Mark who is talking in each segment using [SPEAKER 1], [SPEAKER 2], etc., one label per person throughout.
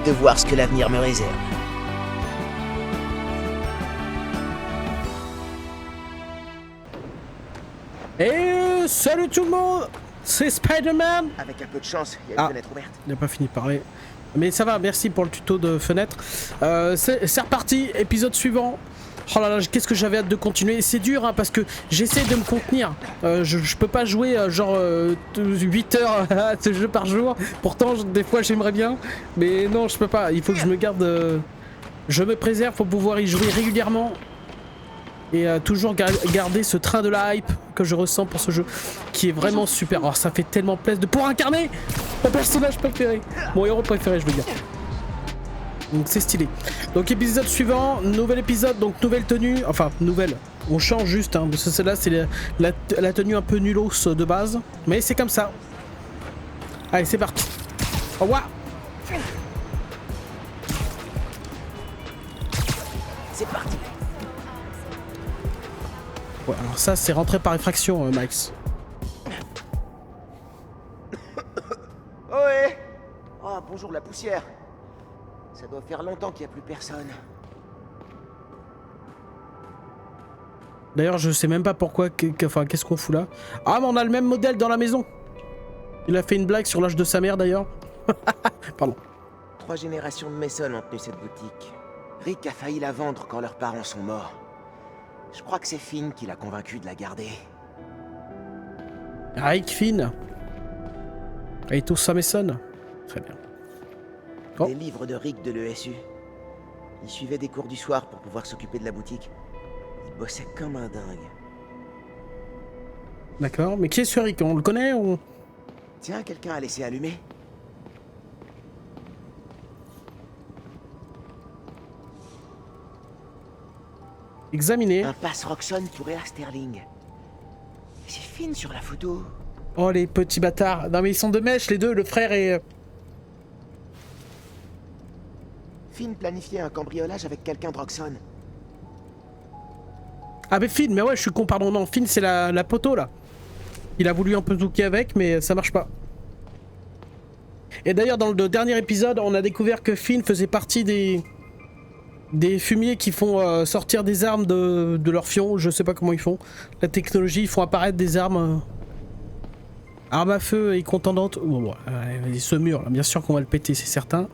[SPEAKER 1] hâte de voir ce que l'avenir me réserve.
[SPEAKER 2] Et salut tout le monde, c'est Spider-Man.
[SPEAKER 1] Avec un peu de chance, il y a une fenêtre ouverte.
[SPEAKER 2] Il n'a pas fini de parler. Mais ça va, merci pour le tuto de fenêtre. C'est reparti, épisode suivant. Oh là là, qu'est-ce que j'avais hâte de continuer. C'est dur hein, parce que j'essaie de me contenir. Je peux pas jouer genre 8 heures à ce jeu par jour. Pourtant, des fois j'aimerais bien. Mais non, je peux pas. Il faut que je me garde... je me préserve pour pouvoir y jouer régulièrement. Et toujours garder ce train de la hype que je ressens pour ce jeu, qui est vraiment super. Alors ça fait tellement plaisir de pouvoir incarner mon personnage préféré, mon héros préféré je veux dire. Donc c'est stylé. Donc épisode suivant, nouvel épisode, donc nouvelle tenue, enfin nouvelle. On change juste, hein, parce que celle-là c'est la tenue un peu nulos de base, mais c'est comme ça. Allez c'est parti. Au revoir.
[SPEAKER 1] C'est parti.
[SPEAKER 2] Ouais, alors ça c'est rentré par effraction Max.
[SPEAKER 1] Ohé. Oh bonjour la poussière. Ça doit faire longtemps qu'il n'y a plus personne.
[SPEAKER 2] D'ailleurs je sais même pas pourquoi, enfin qu'est-ce qu'on fout là. Ah mais on a le même modèle dans la maison. Il a fait une blague sur l'âge de sa mère d'ailleurs. Pardon.
[SPEAKER 1] 3 générations de Mason ont tenu cette boutique. Rick a failli la vendre quand leurs parents sont morts. Je crois que c'est Finn qui l'a convaincu de la garder.
[SPEAKER 2] Rick, Finn. Et tout ça Mason. Très bien. Oh.
[SPEAKER 1] Les livres de Rick de l'ESU. Il suivait des cours du soir pour pouvoir s'occuper de la boutique. Il bossait comme un dingue.
[SPEAKER 2] D'accord, mais qui est ce Rick? On le connaît ou...
[SPEAKER 1] Tiens, quelqu'un a laissé allumer.
[SPEAKER 2] Examiner.
[SPEAKER 1] Un passe Roxxon pour Ea Sterling. C'est Finn sur la photo.
[SPEAKER 2] Oh les petits bâtards. Non mais ils sont de mèche les deux, le frère et...
[SPEAKER 1] Finn planifiait un cambriolage avec quelqu'un de Roxxon.
[SPEAKER 2] Ah mais Finn, mais ouais je suis con, pardon, non, Finn c'est la poteau là. Il a voulu un peu zouker avec mais ça marche pas. Et d'ailleurs dans le dernier épisode on a découvert que Finn faisait partie des fumiers qui font sortir des armes de leur fion, je sais pas comment ils font. La technologie, ils font apparaître des armes... armes à feu et contendantes. Oh, bon, ce mur là, bien sûr qu'on va le péter, c'est certain.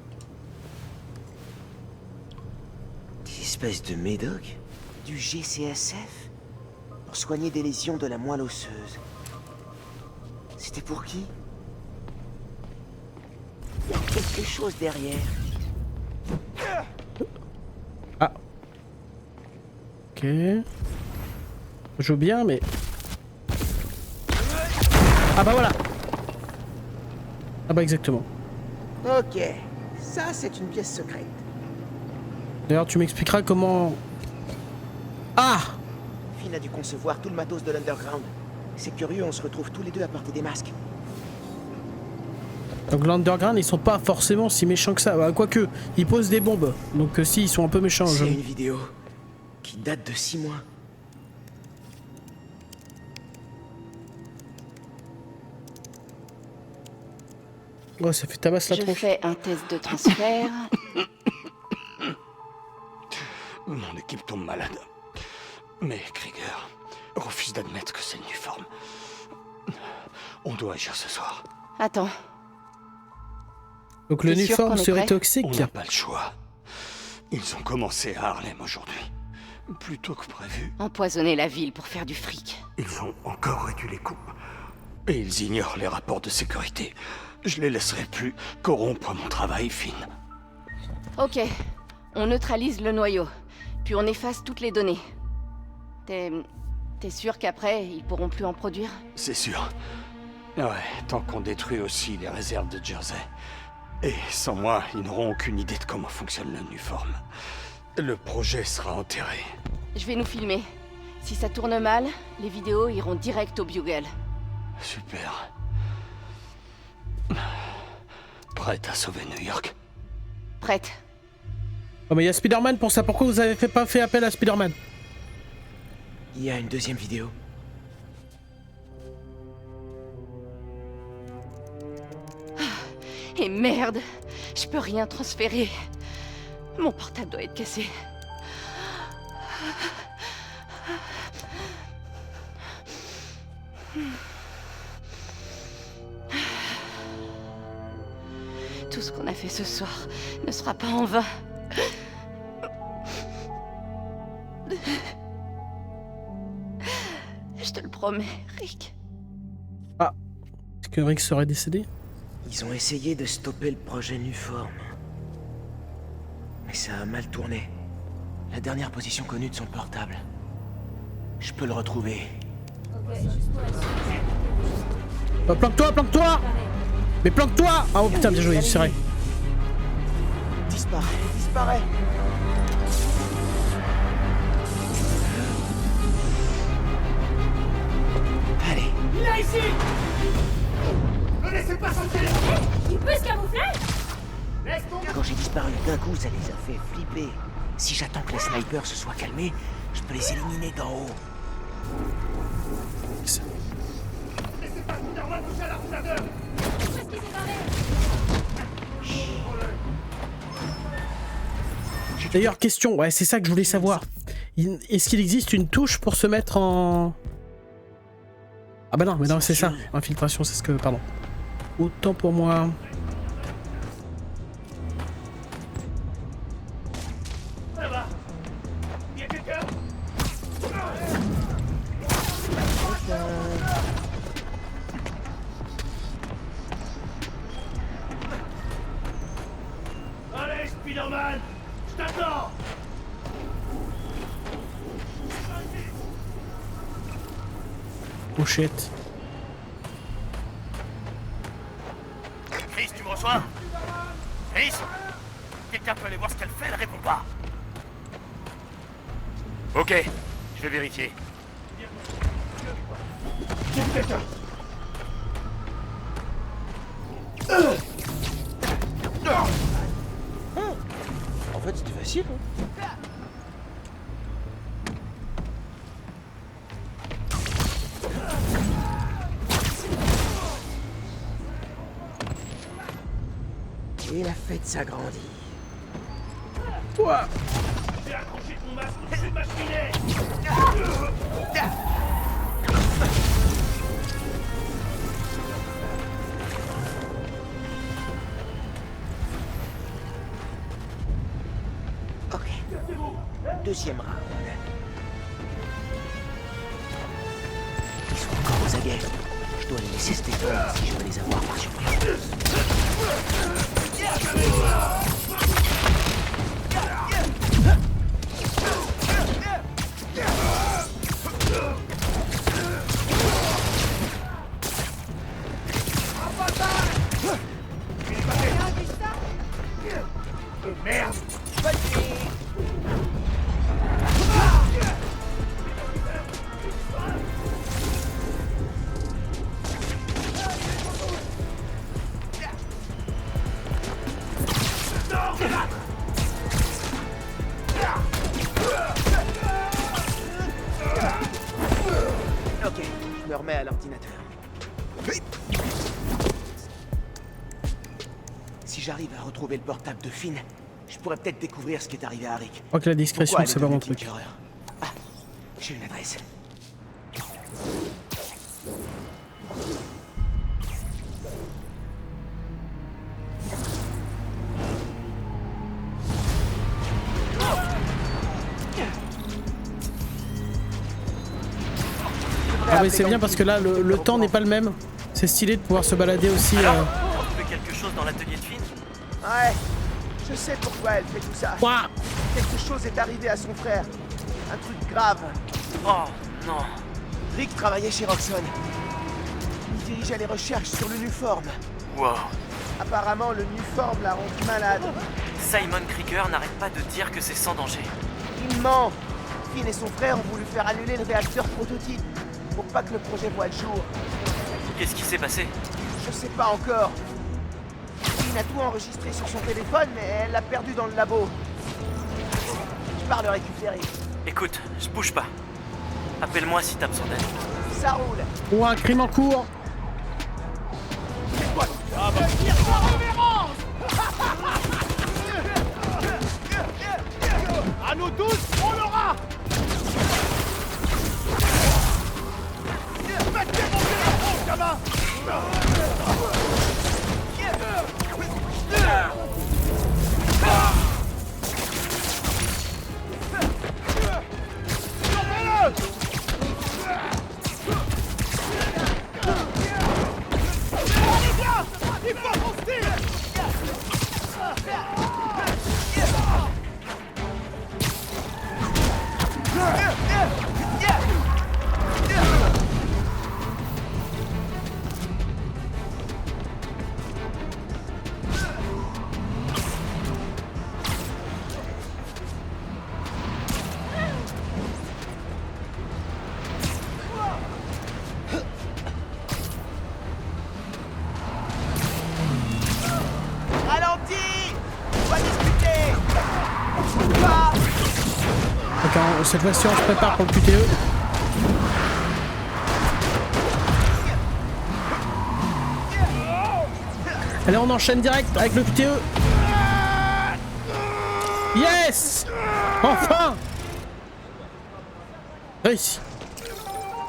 [SPEAKER 1] Des espèces de médocs. Du GCSF. Pour soigner des lésions de la moelle osseuse. C'était pour qui? Il y a quelque chose derrière.
[SPEAKER 2] Ah. Ok. Je joue bien, mais... Ah bah voilà. Ah bah exactement.
[SPEAKER 1] Ok. Ça, c'est une pièce secrète.
[SPEAKER 2] D'ailleurs, tu m'expliqueras comment... Ah!
[SPEAKER 1] Finn a dû concevoir tout le matos de l'Underground. C'est curieux, on se retrouve tous les deux à porter des masques.
[SPEAKER 2] Donc l'Underground, ils sont pas forcément si méchants que ça. Bah, quoique, ils posent des bombes. Donc si, ils sont un peu méchants.
[SPEAKER 1] C'est une vidéo qui date de 6 mois.
[SPEAKER 2] Oh, ça fait tabasse la
[SPEAKER 3] Je
[SPEAKER 2] tronche.
[SPEAKER 3] fais un test de transfert.
[SPEAKER 4] Mon équipe tombe malade. Mais Krieger refuse d'admettre que c'est l'uniforme. On doit agir ce soir.
[SPEAKER 3] Attends,
[SPEAKER 2] Donc
[SPEAKER 3] T'es sûr
[SPEAKER 2] l'uniforme
[SPEAKER 3] qu'on est
[SPEAKER 2] serait
[SPEAKER 3] prêt?
[SPEAKER 2] toxique.
[SPEAKER 4] On n'a pas le choix. Ils ont commencé à Harlem aujourd'hui. Plus tôt que prévu.
[SPEAKER 3] empoisonner la ville pour faire du fric.
[SPEAKER 4] Ils ont encore réduit les coûts. Et ils ignorent les rapports de sécurité. Je les laisserai plus corrompre mon travail, Finn.
[SPEAKER 3] Ok, on neutralise le noyau, puis on efface toutes les données. T'es sûr qu'après, ils pourront plus en produire?
[SPEAKER 4] C'est sûr. Ouais, tant qu'on détruit aussi les réserves de Jersey. Et sans moi, ils n'auront aucune idée de comment fonctionne l'uniforme. Le projet sera enterré.
[SPEAKER 3] Je vais nous filmer. Si ça tourne mal, les vidéos iront direct au Bugle.
[SPEAKER 4] Super. Prête à sauver New York?
[SPEAKER 3] Prête.
[SPEAKER 2] Oh mais il y a Spider-Man pour ça. Pourquoi vous avez pas fait appel à Spider-Man?
[SPEAKER 1] Il y a une deuxième vidéo.
[SPEAKER 3] Et merde, Je peux rien transférer. Mon portable doit être cassé. Tout ce qu'on a fait ce soir ne sera pas en vain. Je te le promets, Rick.
[SPEAKER 2] Ah, est-ce que Rick serait décédé?
[SPEAKER 1] Ils ont essayé de stopper le projet Nuform. Mais ça a mal tourné. La dernière position connue de son portable. Je peux le retrouver.
[SPEAKER 2] Planque-toi, planque-toi! Mais planque-toi! Ah oh putain, bien joué, c'est vrai.
[SPEAKER 1] Disparaît, disparaît. Allez.
[SPEAKER 5] Il est ici! Ne laissez pas sortir!
[SPEAKER 6] Il peut se camoufler?
[SPEAKER 5] Laisse tomber!
[SPEAKER 1] Quand j'ai disparu d'un coup, ça les a fait flipper. Si j'attends que les snipers se soient calmés, je peux les éliminer d'en haut.
[SPEAKER 5] Laissez pas Spider-Man toucher à l'ordinateur!
[SPEAKER 6] Qu'est-ce qui s'est barré?
[SPEAKER 2] D'ailleurs, question, ouais, c'est ça que je voulais savoir. Est-ce qu'il existe une touche pour se mettre en... Ah bah non, mais non, c'est ça. Infiltration, c'est ce que... Pardon. Autant pour moi.
[SPEAKER 5] Là-bas! Il y a quelqu'un? Allez, Spider-Man! Je t'attends!
[SPEAKER 2] Oh shit.
[SPEAKER 5] Chris, tu me reçois? Chris? Quelqu'un peut aller voir ce qu'elle fait, elle répond pas. Ok, je vais vérifier. Quelqu'un.
[SPEAKER 1] En fait, c'était facile. Et la fête s'agrandit.
[SPEAKER 2] Ouah.
[SPEAKER 5] J'ai accroché ton masque au-dessus de ma cheminée!
[SPEAKER 1] Ok. Deuxième round. Ils sont encore aux aguets. Je dois les laisser se défendre si je veux les avoir par surprise.
[SPEAKER 5] Merde!
[SPEAKER 1] Ok, je me remets à l'ordinateur. Si j'arrive à retrouver le portable de Finn, je pourrais peut-être découvrir ce qui est arrivé à Rick.
[SPEAKER 2] Je crois que la discrétion,
[SPEAKER 1] Pourquoi elle est
[SPEAKER 2] c'est pas mon
[SPEAKER 1] devenue
[SPEAKER 2] truc.
[SPEAKER 1] Tinkerer? Ah, j'ai une adresse.
[SPEAKER 2] Ah mais c'est bien parce que là, le temps n'est pas le même. C'est stylé de pouvoir se balader aussi.
[SPEAKER 7] On a trouvé quelque chose dans l'atelier de Finn?
[SPEAKER 1] Ouais, je sais pourquoi elle fait tout ça.
[SPEAKER 2] Ouah.
[SPEAKER 1] Quelque chose est arrivé à son frère. Un truc grave.
[SPEAKER 7] Oh, non.
[SPEAKER 1] Rick travaillait chez Roxxon. Il dirigeait les recherches sur le Nuform.
[SPEAKER 7] Wow.
[SPEAKER 1] Apparemment, le Nuform l'a rendu malade.
[SPEAKER 7] Simon Krieger n'arrête pas de dire que c'est sans danger.
[SPEAKER 1] Il ment. Finn et son frère ont voulu faire annuler le réacteur prototype pour pas que le projet voie le jour.
[SPEAKER 7] Qu'est-ce qui s'est passé?
[SPEAKER 1] Je sais pas encore. Finn a tout enregistré sur son téléphone, mais elle l'a perdu dans le labo. Je pars le récupérer.
[SPEAKER 7] Écoute, je bouge pas. Appelle-moi si t'as besoin d'aide.
[SPEAKER 1] Ça roule.
[SPEAKER 2] Ouah, crime en cours.
[SPEAKER 5] Ah bah... À nous tous, on l'aura. Faites démonter la France, gamin.
[SPEAKER 2] D'accord, cette fois-ci on se prépare pour le QTE. Allez, on enchaîne direct avec le QTE. Yes! Enfin! Réussi.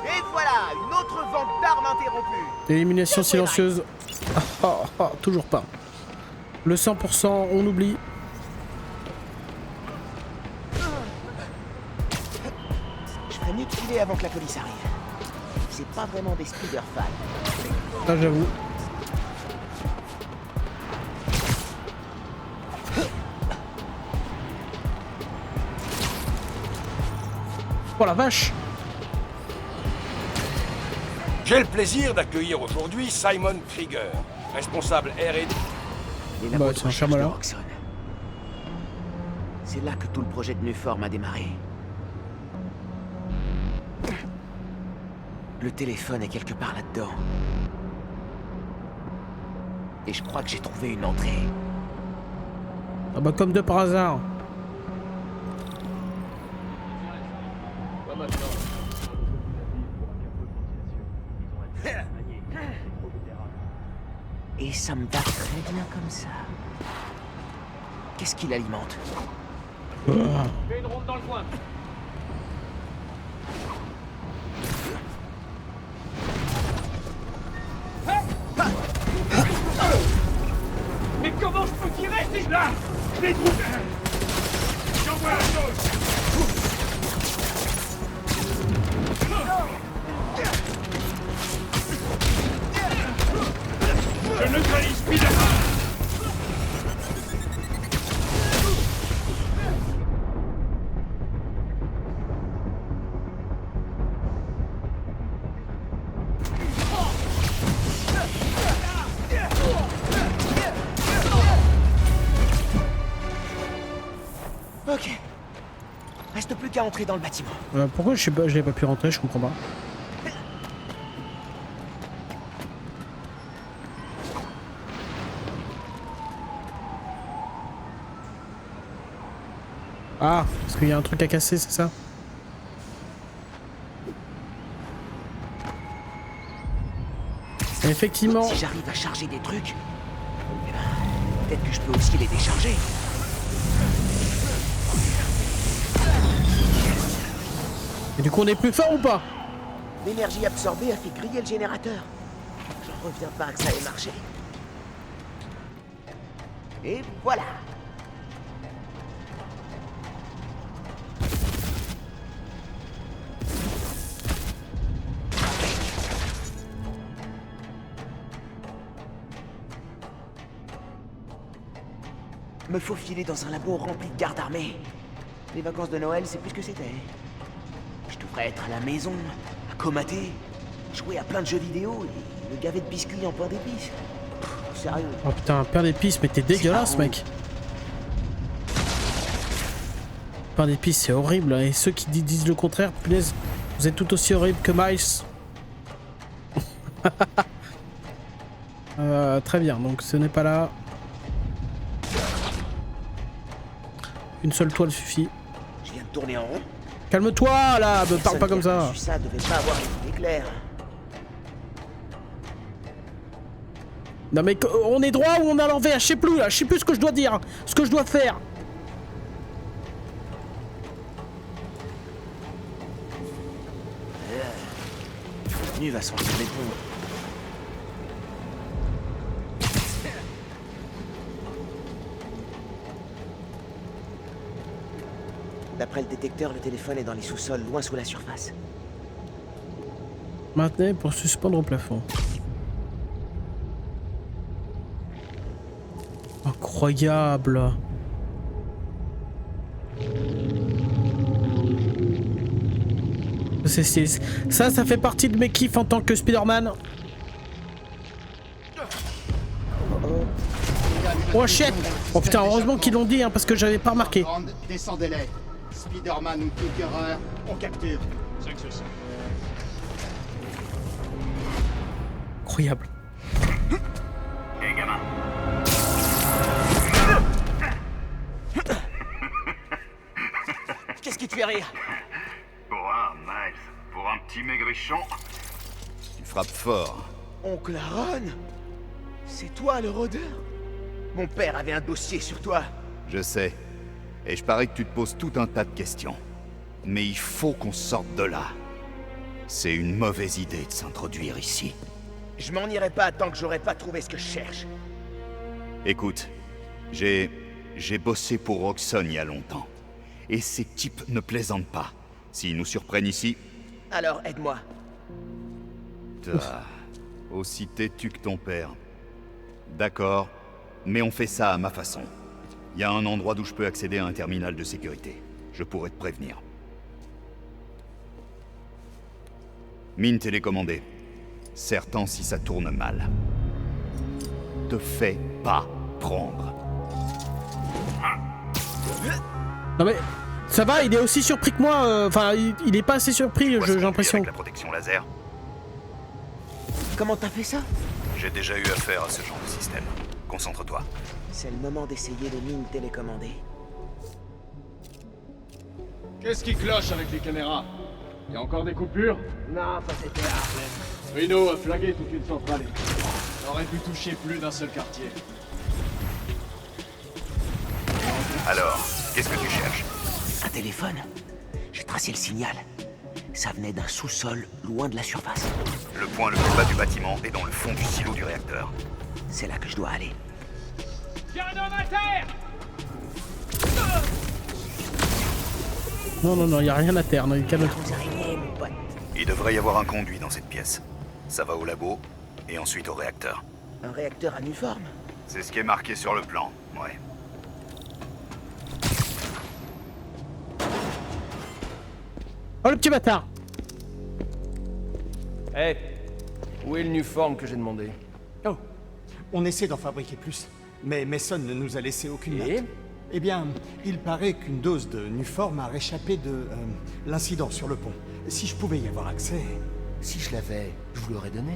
[SPEAKER 8] Et voilà, une autre vente d'armes interrompue.
[SPEAKER 2] Élimination silencieuse. Toujours pas. Le 100%, on oublie.
[SPEAKER 8] Je ferais mieux de filer avant que la police arrive. C'est pas vraiment des speeder fans.
[SPEAKER 2] Ça, j'avoue. Oh la vache!
[SPEAKER 9] J'ai le plaisir d'accueillir aujourd'hui Simon Krieger, responsable R&D.
[SPEAKER 8] Les
[SPEAKER 2] Bah,
[SPEAKER 8] labos de
[SPEAKER 2] c'est un
[SPEAKER 8] recherche
[SPEAKER 2] chamois,
[SPEAKER 8] de
[SPEAKER 2] là.
[SPEAKER 8] Roxxon. C'est là que tout le projet de Nuform a démarré. Le téléphone est quelque part là-dedans. Et je crois que j'ai trouvé une entrée.
[SPEAKER 2] Ah bah comme de par hasard.
[SPEAKER 8] Et ça me va très bien comme ça. Qu'est-ce qu'il alimente?
[SPEAKER 5] Fais une ronde dans le coin. Mais comment je peux tirer si je... Là, je l'ai trouvé. J'envoie la chose. Je neutralise Spider-Man.
[SPEAKER 8] Ok. Reste plus qu'à entrer dans le bâtiment.
[SPEAKER 2] Pourquoi je sais pas, je n'ai pas pu rentrer, je comprends pas. Ah, parce qu'il y a un truc à casser, c'est ça? Et effectivement.
[SPEAKER 8] Si j'arrive à charger des trucs, eh ben, peut-être que je peux aussi les décharger.
[SPEAKER 2] Et du coup, on est plus fort ou pas?
[SPEAKER 8] L'énergie absorbée a fait griller le générateur. J'en reviens pas que ça ait marché. Et voilà. Me faufiler dans un labo rempli de gardes armés. Les vacances de Noël, c'est plus ce que c'était. Je devrais être à la maison, à comater, jouer à plein de jeux vidéo et me gaver de biscuits en pain d'épices. Sérieux.
[SPEAKER 2] Oh putain, pain d'épices, mais t'es dégueulasse, mec. Pain d'épices, c'est horrible. Et ceux qui disent le contraire, punaise, vous êtes tout aussi horrible que Miles. Très bien, donc ce n'est pas là. Une seule toile suffit.
[SPEAKER 8] Je viens de tourner en rond.
[SPEAKER 2] Calme-toi là, me parle pas comme ça.
[SPEAKER 8] Ça devait pas avoir une idée claire.
[SPEAKER 2] Non mais on est droit ou on est à l'envers, je sais plus là, je sais plus ce que je dois dire, ce que je dois faire.
[SPEAKER 1] prévenu va s'en répondre. D'après le détecteur, le téléphone est dans les sous-sols, loin sous la surface.
[SPEAKER 2] Maintenez pour suspendre au plafond. Incroyable. C'est stylé. Ça fait partie de mes kiffs en tant que Spider-Man. Oh shit. Oh putain, heureusement qu'ils l'ont dit, hein, parce que j'avais pas remarqué.
[SPEAKER 10] Descendez-les. Spider-Man ou Tinkerer, on capture.
[SPEAKER 5] 5 sur 5.
[SPEAKER 2] Incroyable.
[SPEAKER 5] Hé, gamin.
[SPEAKER 1] Qu'est-ce qui te fait rire?
[SPEAKER 5] Quoi, Miles? Pour un petit maigrichon?
[SPEAKER 10] Tu frappes fort.
[SPEAKER 1] Oncle Aaron? C'est toi le rôdeur? Mon père avait un dossier sur toi.
[SPEAKER 10] Je sais. Et je parie que tu te poses tout un tas de questions. Mais il faut qu'on sorte de là. C'est une mauvaise idée de s'introduire ici.
[SPEAKER 1] Je m'en irai pas tant que j'aurai pas trouvé ce que je cherche.
[SPEAKER 10] Écoute, j'ai bossé pour Roxxon il y a longtemps. Et ces types ne plaisantent pas. S'ils nous surprennent ici...
[SPEAKER 1] Alors aide-moi.
[SPEAKER 10] Aussi têtu que ton père. D'accord, mais on fait ça à ma façon. Il y a un endroit d'où je peux accéder à un terminal de sécurité. Je pourrais te prévenir. Mine télécommandée. Certain si ça tourne mal. Te fais pas prendre.
[SPEAKER 2] Non mais ça va, il est aussi surpris que moi. Enfin, il est pas assez surpris, j'ai l'impression.
[SPEAKER 10] Avec la protection laser.
[SPEAKER 1] Comment t'as fait ça?
[SPEAKER 10] J'ai déjà eu affaire à ce genre de système. Concentre-toi.
[SPEAKER 1] C'est le moment d'essayer les mines télécommandées.
[SPEAKER 5] Qu'est-ce qui cloche avec les caméras? Y a encore des coupures?
[SPEAKER 1] Non, pas cette heure.
[SPEAKER 5] Rhino a flagué toute une centrale. On aurait pu toucher plus d'un seul quartier.
[SPEAKER 10] Alors, qu'est-ce que tu cherches?
[SPEAKER 1] Un téléphone. J'ai tracé le signal. Ça venait d'un sous-sol, loin de la surface.
[SPEAKER 10] Le point le plus bas du bâtiment est dans le fond du silo du réacteur.
[SPEAKER 1] C'est là que je dois aller.
[SPEAKER 5] Y'a un homme à terre!
[SPEAKER 2] Non, y a rien à terre, non, calme.
[SPEAKER 1] Vous araignées, mon pote.
[SPEAKER 10] Il devrait y avoir un conduit dans cette pièce. Ça va au labo, et ensuite au réacteur.
[SPEAKER 1] Un réacteur à Nuform?
[SPEAKER 10] C'est ce qui est marqué sur le plan, ouais.
[SPEAKER 2] Oh le petit bâtard.
[SPEAKER 11] Hé, où est le Nuform que j'ai demandé?
[SPEAKER 12] Oh, on essaie d'en fabriquer plus, mais Mason ne nous a laissé aucune note. Eh bien, il paraît qu'une dose de Nuform a réchappé de l'incident sur le pont. Si je pouvais y avoir accès...
[SPEAKER 11] Si je l'avais, je vous l'aurais donné.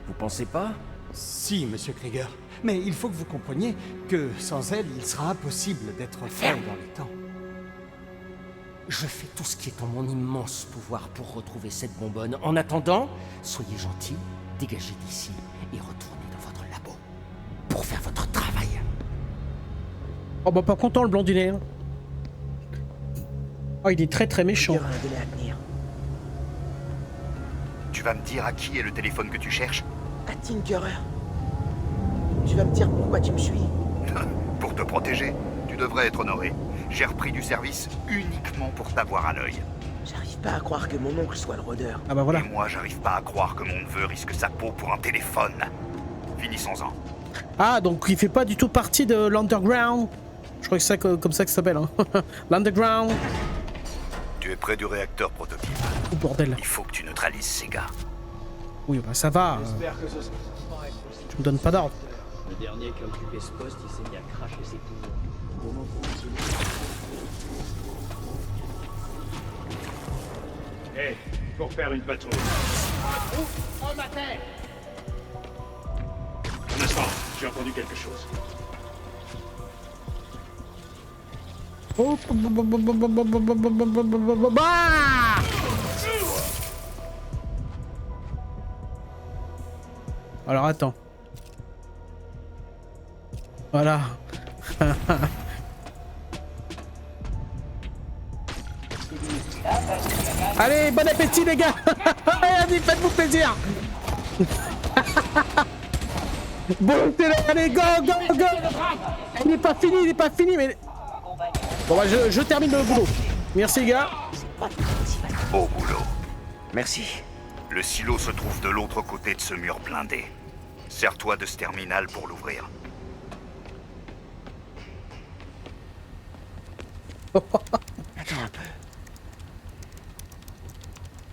[SPEAKER 11] Vous pensez pas?
[SPEAKER 12] Si, monsieur Krieger. Mais il faut que vous compreniez que sans elle, il sera impossible d'être fait dans les temps.
[SPEAKER 11] Je fais tout ce qui est en mon immense pouvoir pour retrouver cette bonbonne. En attendant, soyez gentils, dégagez d'ici et retournez dans votre labo pour faire votre travail.
[SPEAKER 2] Oh bah pas content le blondinet. Hein. Oh il est très méchant.
[SPEAKER 1] Il y aura un délai à tenir.
[SPEAKER 10] Tu vas me dire à qui est le téléphone que tu cherches?
[SPEAKER 1] À Tinkerer. Tu vas me dire pourquoi tu me suis?
[SPEAKER 10] Pour te protéger, tu devrais être honoré. J'ai repris du service uniquement pour t'avoir à l'œil.
[SPEAKER 1] J'arrive pas à croire que mon oncle soit le rôdeur.
[SPEAKER 2] Ah bah voilà.
[SPEAKER 10] Et moi, j'arrive pas à croire que mon neveu risque sa peau pour un téléphone. Finissons-en.
[SPEAKER 2] Ah donc il fait pas du tout partie de l'Underground. Je crois que c'est comme ça que ça s'appelle. Hein. L'Underground.
[SPEAKER 10] Tu es près du réacteur prototype.
[SPEAKER 2] Oh bordel.
[SPEAKER 10] Il faut que tu neutralises ces gars.
[SPEAKER 2] Oui bah ça va.
[SPEAKER 5] J'espère que ce sera...
[SPEAKER 2] Tu me donnes pas d'ordre.
[SPEAKER 13] Le dernier qui a occupé ce poste, il s'est mis à cracher ses pouvoirs.
[SPEAKER 5] Hé, faut refaire une patrouille.
[SPEAKER 10] Homme à terre!
[SPEAKER 5] Un instant, j'ai entendu quelque chose.
[SPEAKER 2] Oh, bah alors attends. Voilà. Allez, bon appétit les gars. Allez, faites-vous plaisir. Bon, t'es là, allez, go, go, go. Il n'est pas fini, mais... Bon bah je termine le boulot. Merci les gars.
[SPEAKER 10] Beau boulot.
[SPEAKER 8] Merci.
[SPEAKER 10] Le silo se trouve de l'autre côté de ce mur blindé. Sers-toi de ce terminal pour l'ouvrir.
[SPEAKER 8] Attends un peu.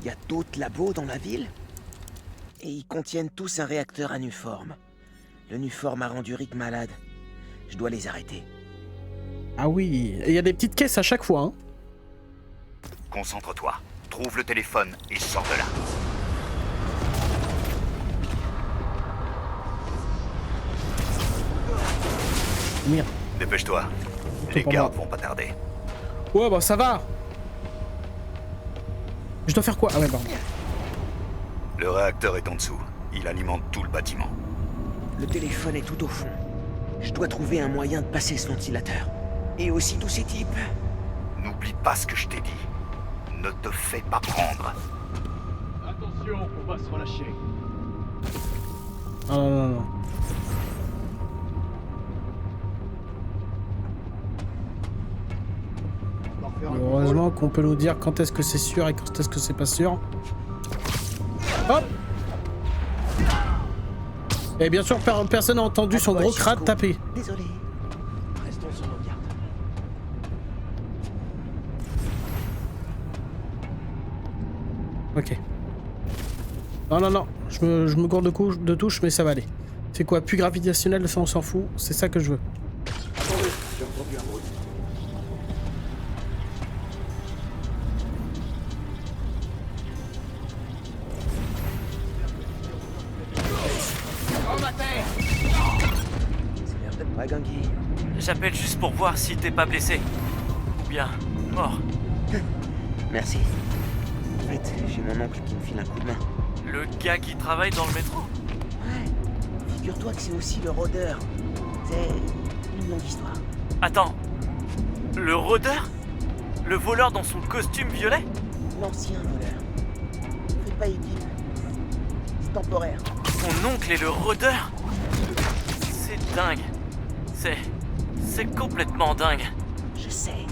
[SPEAKER 8] Il y a d'autres labos dans la ville? Et ils contiennent tous un réacteur à Nuform. Le Nuform a rendu Rick malade. Je dois les arrêter.
[SPEAKER 2] Ah oui, et il y a des petites caisses à chaque fois, hein.
[SPEAKER 10] Concentre-toi. Trouve le téléphone et sors de là.
[SPEAKER 2] Merde.
[SPEAKER 10] Dépêche-toi. Les gardes vont pas tarder.
[SPEAKER 2] Ouais, bah ça va. Je dois faire quoi? Ah ouais, pardon.
[SPEAKER 10] Le réacteur est en dessous. Il alimente tout le bâtiment.
[SPEAKER 8] Le téléphone est tout au fond. Je dois trouver un moyen de passer ce ventilateur. Et aussi tous ces types.
[SPEAKER 10] N'oublie pas ce que je t'ai dit. Ne te fais pas prendre.
[SPEAKER 5] Attention, on va se relâcher.
[SPEAKER 2] Non. Heureusement qu'on peut nous dire quand est-ce que c'est sûr et quand est-ce que c'est pas sûr. Hop. Et bien sûr, personne n'a entendu son gros crâne taper.
[SPEAKER 8] Désolé. Restons sur nos gardes.
[SPEAKER 2] Ok. Non. Je me gourde de touche, mais ça va aller. C'est quoi? Plus gravitationnel, ça on s'en fout. C'est ça que je veux.
[SPEAKER 5] Attendez, j'ai entendu un bruit.
[SPEAKER 8] Ouais, Gangi.
[SPEAKER 7] J'appelle juste pour voir si t'es pas blessé. Ou bien mort.
[SPEAKER 8] Merci. En fait, j'ai mon oncle qui me file un coup de main.
[SPEAKER 7] Le gars qui travaille dans le métro?
[SPEAKER 8] Ouais. Figure-toi que c'est aussi le rôdeur. C'est une longue histoire.
[SPEAKER 7] Attends. Le rôdeur? Le voleur dans son costume violet?
[SPEAKER 8] L'ancien voleur. Faites pas équipe. C'est temporaire.
[SPEAKER 7] Son oncle est le rôdeur? C'est dingue. C'est complètement dingue.
[SPEAKER 8] Je sais.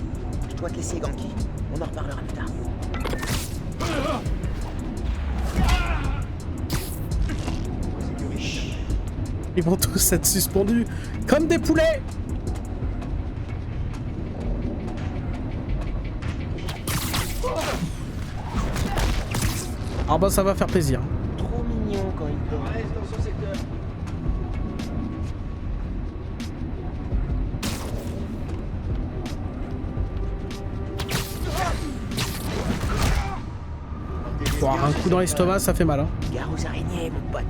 [SPEAKER 8] Je dois te laisser, Ganki. On en reparlera plus tard.
[SPEAKER 2] Ils vont tous être suspendus comme des poulets. Ah bah ça va faire plaisir.
[SPEAKER 8] Trop mignon quand il dort.
[SPEAKER 5] Reste dans ce secteur.
[SPEAKER 2] Bon, un coup dans l'estomac, ça fait mal, hein.
[SPEAKER 8] Gare aux araignées, mon pote.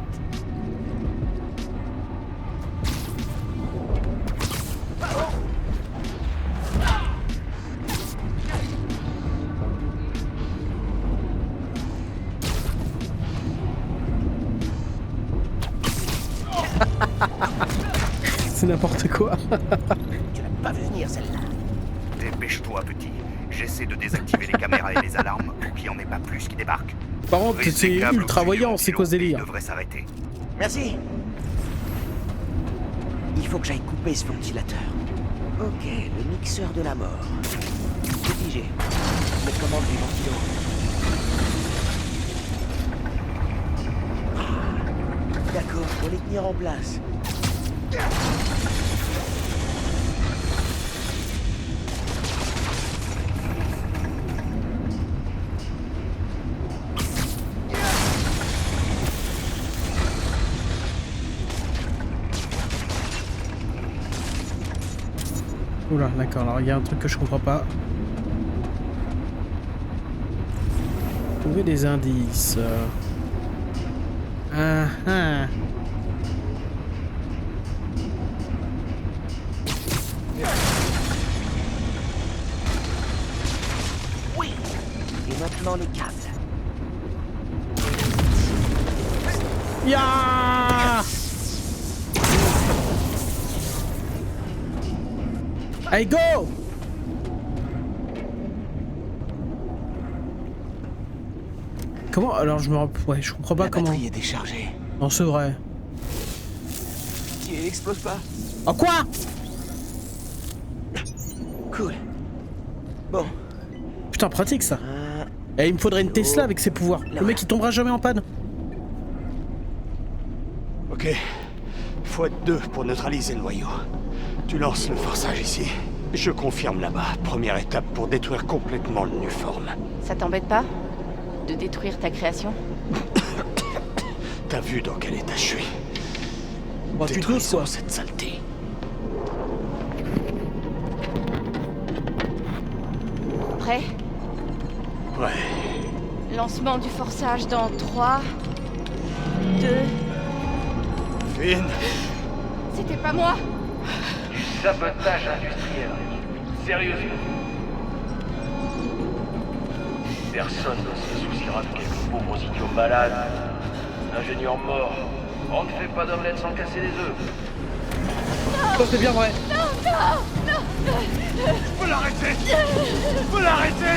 [SPEAKER 2] C'est n'importe quoi.
[SPEAKER 8] Tu l'as pas vu venir, celle-là.
[SPEAKER 10] Dépêche-toi, petit. J'essaie de désactiver les caméras et les alarmes pour qu'il n'y en ait pas plus qui débarquent.
[SPEAKER 2] Par contre, c'est ultra voyant, c'est quoi ce délire?
[SPEAKER 10] Il devrait s'arrêter.
[SPEAKER 8] Merci. Il faut que j'aille couper ce ventilateur. Ok, le mixeur de la mort. C'est figé. Les commandes du ventilo. D'accord, faut les tenir en place.
[SPEAKER 2] Oula, d'accord, alors il y a un truc que je comprends pas. Trouver des indices.
[SPEAKER 8] Oui. Et maintenant les câbles.
[SPEAKER 2] Ya! Allez, go! comment? Alors je me... Ouais, je comprends pas
[SPEAKER 1] La
[SPEAKER 2] comment...
[SPEAKER 1] batterie est déchargée.
[SPEAKER 2] Non, c'est vrai.
[SPEAKER 1] Il explose pas.
[SPEAKER 2] Oh quoi?
[SPEAKER 1] Cool. Bon.
[SPEAKER 2] Putain, pratique ça. Et il me faudrait une Tesla avec ses pouvoirs. Le mec il tombera jamais en panne.
[SPEAKER 4] Ok. Faut être 2 pour neutraliser le noyau. Tu lances le forçage ici. Je confirme là-bas. Première étape pour détruire complètement le Nuform.
[SPEAKER 3] Ça t'embête pas de détruire ta création?
[SPEAKER 4] T'as vu dans quel état je suis?
[SPEAKER 2] Bah, tu te doses quoi?
[SPEAKER 4] Cette saleté.
[SPEAKER 3] Prêt?
[SPEAKER 4] Ouais.
[SPEAKER 3] Lancement du forçage dans 3, 2...
[SPEAKER 4] Finn.
[SPEAKER 3] C'était pas moi.
[SPEAKER 5] Du sabotage industriel. Sérieusement. Personne ne se souciera de quelques pauvres idiots malades. Ingénieur mort. On ne fait pas d'omelette sans casser les œufs.
[SPEAKER 2] Ça c'est bien vrai.
[SPEAKER 5] Je peux l'arrêter. Je peux l'arrêter.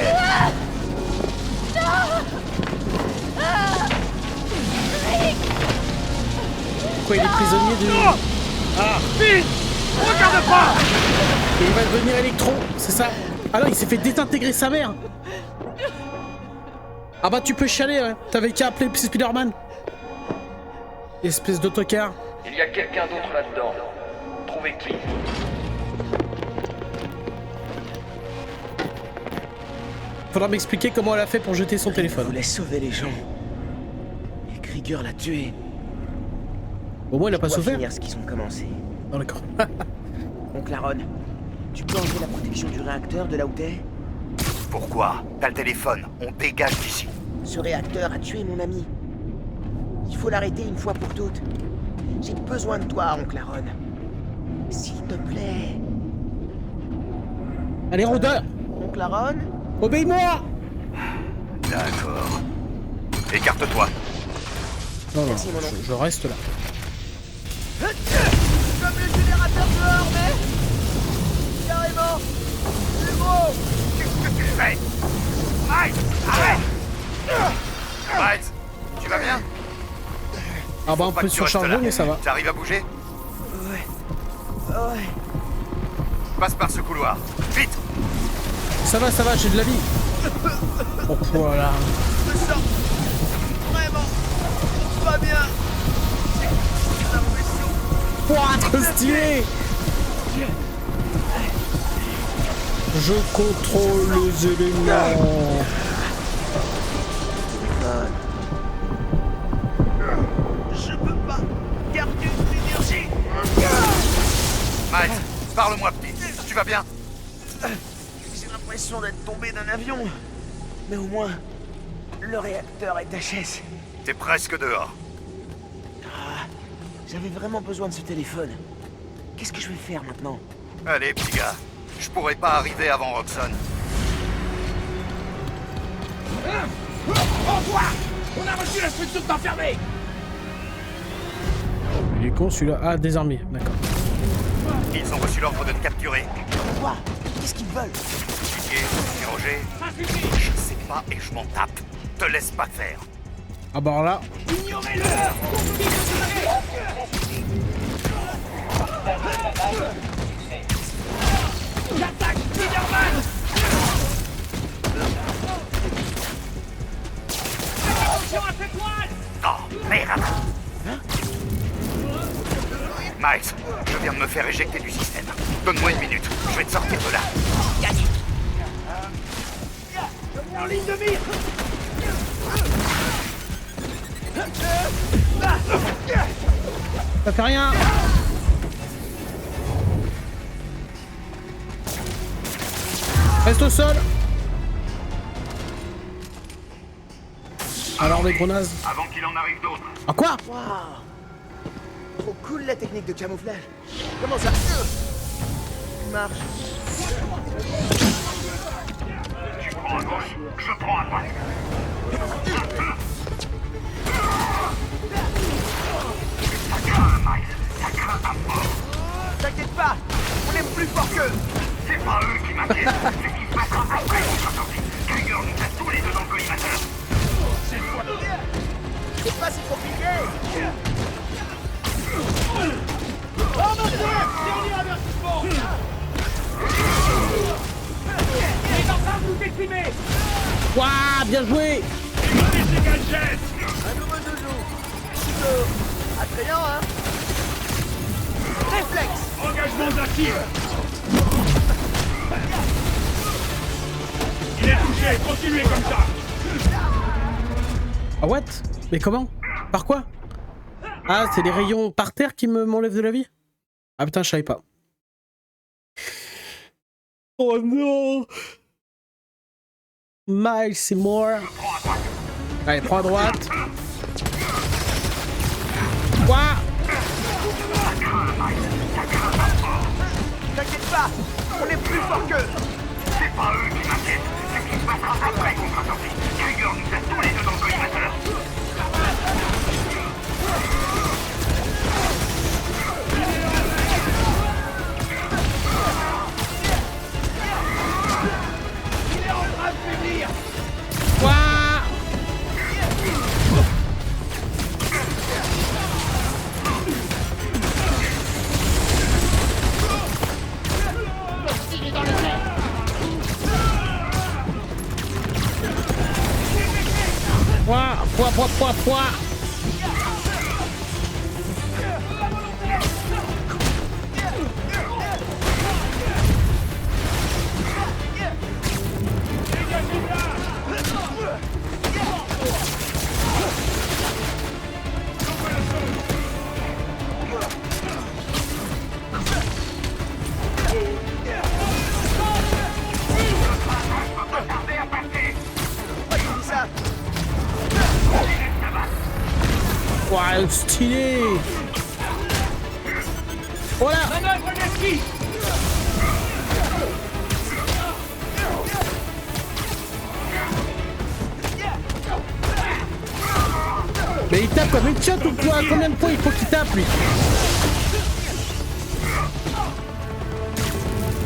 [SPEAKER 2] Quoi, il est prisonnier du...
[SPEAKER 5] Ah, vite. Regarde pas.
[SPEAKER 2] Et il va devenir électro, c'est ça? Ah non, il s'est fait désintégrer sa mère. Ah bah tu peux chialer, ouais. T'avais qu'à appeler Spider-Man. Espèce d'autocar.
[SPEAKER 5] Il y a quelqu'un d'autre là-dedans. Trouvez qui?
[SPEAKER 2] Faudra m'expliquer comment elle a fait pour jeter son téléphone.
[SPEAKER 1] Il voulait sauver les gens. Et Krieger l'a tué.
[SPEAKER 2] Au moins il a pas souffert.
[SPEAKER 1] Finir ce qu'ils ont commencé.
[SPEAKER 2] Non d'accord.
[SPEAKER 1] Oncle Aaron, tu peux enlever la protection du réacteur de là où t'es?
[SPEAKER 10] Pourquoi? T'as le téléphone, on dégage d'ici.
[SPEAKER 1] Ce réacteur a tué mon ami. Il faut l'arrêter une fois pour toutes. J'ai besoin de toi, Oncle Aaron. S'il te plaît.
[SPEAKER 2] Allez, rôdeur!
[SPEAKER 1] Oncle Aaron?
[SPEAKER 2] Obéis-moi!
[SPEAKER 10] D'accord. Écarte-toi.
[SPEAKER 2] Non, non, je reste là.
[SPEAKER 1] Comme les générateurs dehors, mais... Carrément! C'est gros!
[SPEAKER 10] Qu'est-ce que tu fais? Miles! Arrête! Miles! Tu vas bien?
[SPEAKER 2] Ah bah un peu surchargé, mais ça va.
[SPEAKER 10] T'arrives à bouger?
[SPEAKER 1] Ouais. Ouais.
[SPEAKER 10] Passe par ce couloir. Vite!
[SPEAKER 2] Ça va, j'ai de la vie. Oh voilà.
[SPEAKER 1] Je me sens vraiment pas bien. J'ai l'impression.
[SPEAKER 2] Pouah, trop stylé! Je contrôle les éléments.
[SPEAKER 1] Je peux pas garder l'énergie.
[SPEAKER 10] Miles, parle-moi petit. Tu vas bien?
[SPEAKER 1] J'ai l'impression d'être tombé d'un avion. Mais au moins, le réacteur est HS.
[SPEAKER 10] T'es presque dehors.
[SPEAKER 1] Ah, j'avais vraiment besoin de ce téléphone. Qu'est-ce que je vais faire maintenant?
[SPEAKER 10] Allez, petit gars. Je pourrais pas arriver avant Roxxon.
[SPEAKER 5] Au revoir. On a reçu l'instruction de t'enfermer.
[SPEAKER 2] Il est con celui-là. Ah, désarmé, d'accord.
[SPEAKER 10] Ils ont reçu l'ordre de te capturer.
[SPEAKER 1] Quoi? Qu'est-ce qu'ils veulent?
[SPEAKER 10] Piqué, interrogé. Je sais pas et je m'en tape. Te laisse pas faire.
[SPEAKER 2] Ah bah alors là...
[SPEAKER 5] Ignorez-le. J'attaque Spider-Man. Attention à cette toile.
[SPEAKER 10] Oh, merde! Miles, je viens de me faire éjecter du système. Donne-moi une minute, je vais te sortir de là.
[SPEAKER 1] Gagné.
[SPEAKER 5] En ligne de mire.
[SPEAKER 2] Ça fait rien. Reste au sol. Alors les gros nazes.
[SPEAKER 10] Avant qu'il en arrive d'autres.
[SPEAKER 2] Ah quoi?
[SPEAKER 1] Waouh. Trop cool la technique de camouflage. Comment ça marche?
[SPEAKER 10] Tu prends à gauche, je prends à droite. Ça craint, Miles. Ça craint à mort.
[SPEAKER 1] T'inquiète pas, on est plus fort qu'eux.
[SPEAKER 10] C'est pas eux qui m'inquiètent, c'est ce qui se passera après qu'on soit sortis. Krieger nous a tous les deux dans le collimateur.
[SPEAKER 14] comprimé.
[SPEAKER 2] Waouh, bien joué.
[SPEAKER 14] Allez, ces gadgets.
[SPEAKER 8] Un nouveau doudou. Plutôt attrayant, hein. Réflexe.
[SPEAKER 14] Engagement actif. Il est touché, continuez comme ça.
[SPEAKER 2] Ah what? Mais comment? Par quoi? Ah, c'est les rayons par terre qui m'enlèvent de la vie? Ah putain, je savais pas. Oh non! Miles Seymour. Allez, prends à droite. Quoi?
[SPEAKER 8] T'inquiète pas, on est plus fort qu'eux.
[SPEAKER 14] C'est pas eux qui m'inquiètent, c'est ce qui se passera après contre Sophie. Krieger nous a tous les deux dans le collimateur.
[SPEAKER 8] Il est en train de faiblir.
[SPEAKER 2] Quoi? Pouah. Ouah, stylé. Voilà.
[SPEAKER 14] Manœuvre d'esquive.
[SPEAKER 2] Mais il tape comme une chatte ou quoi? Combien de fois il faut qu'il tape lui?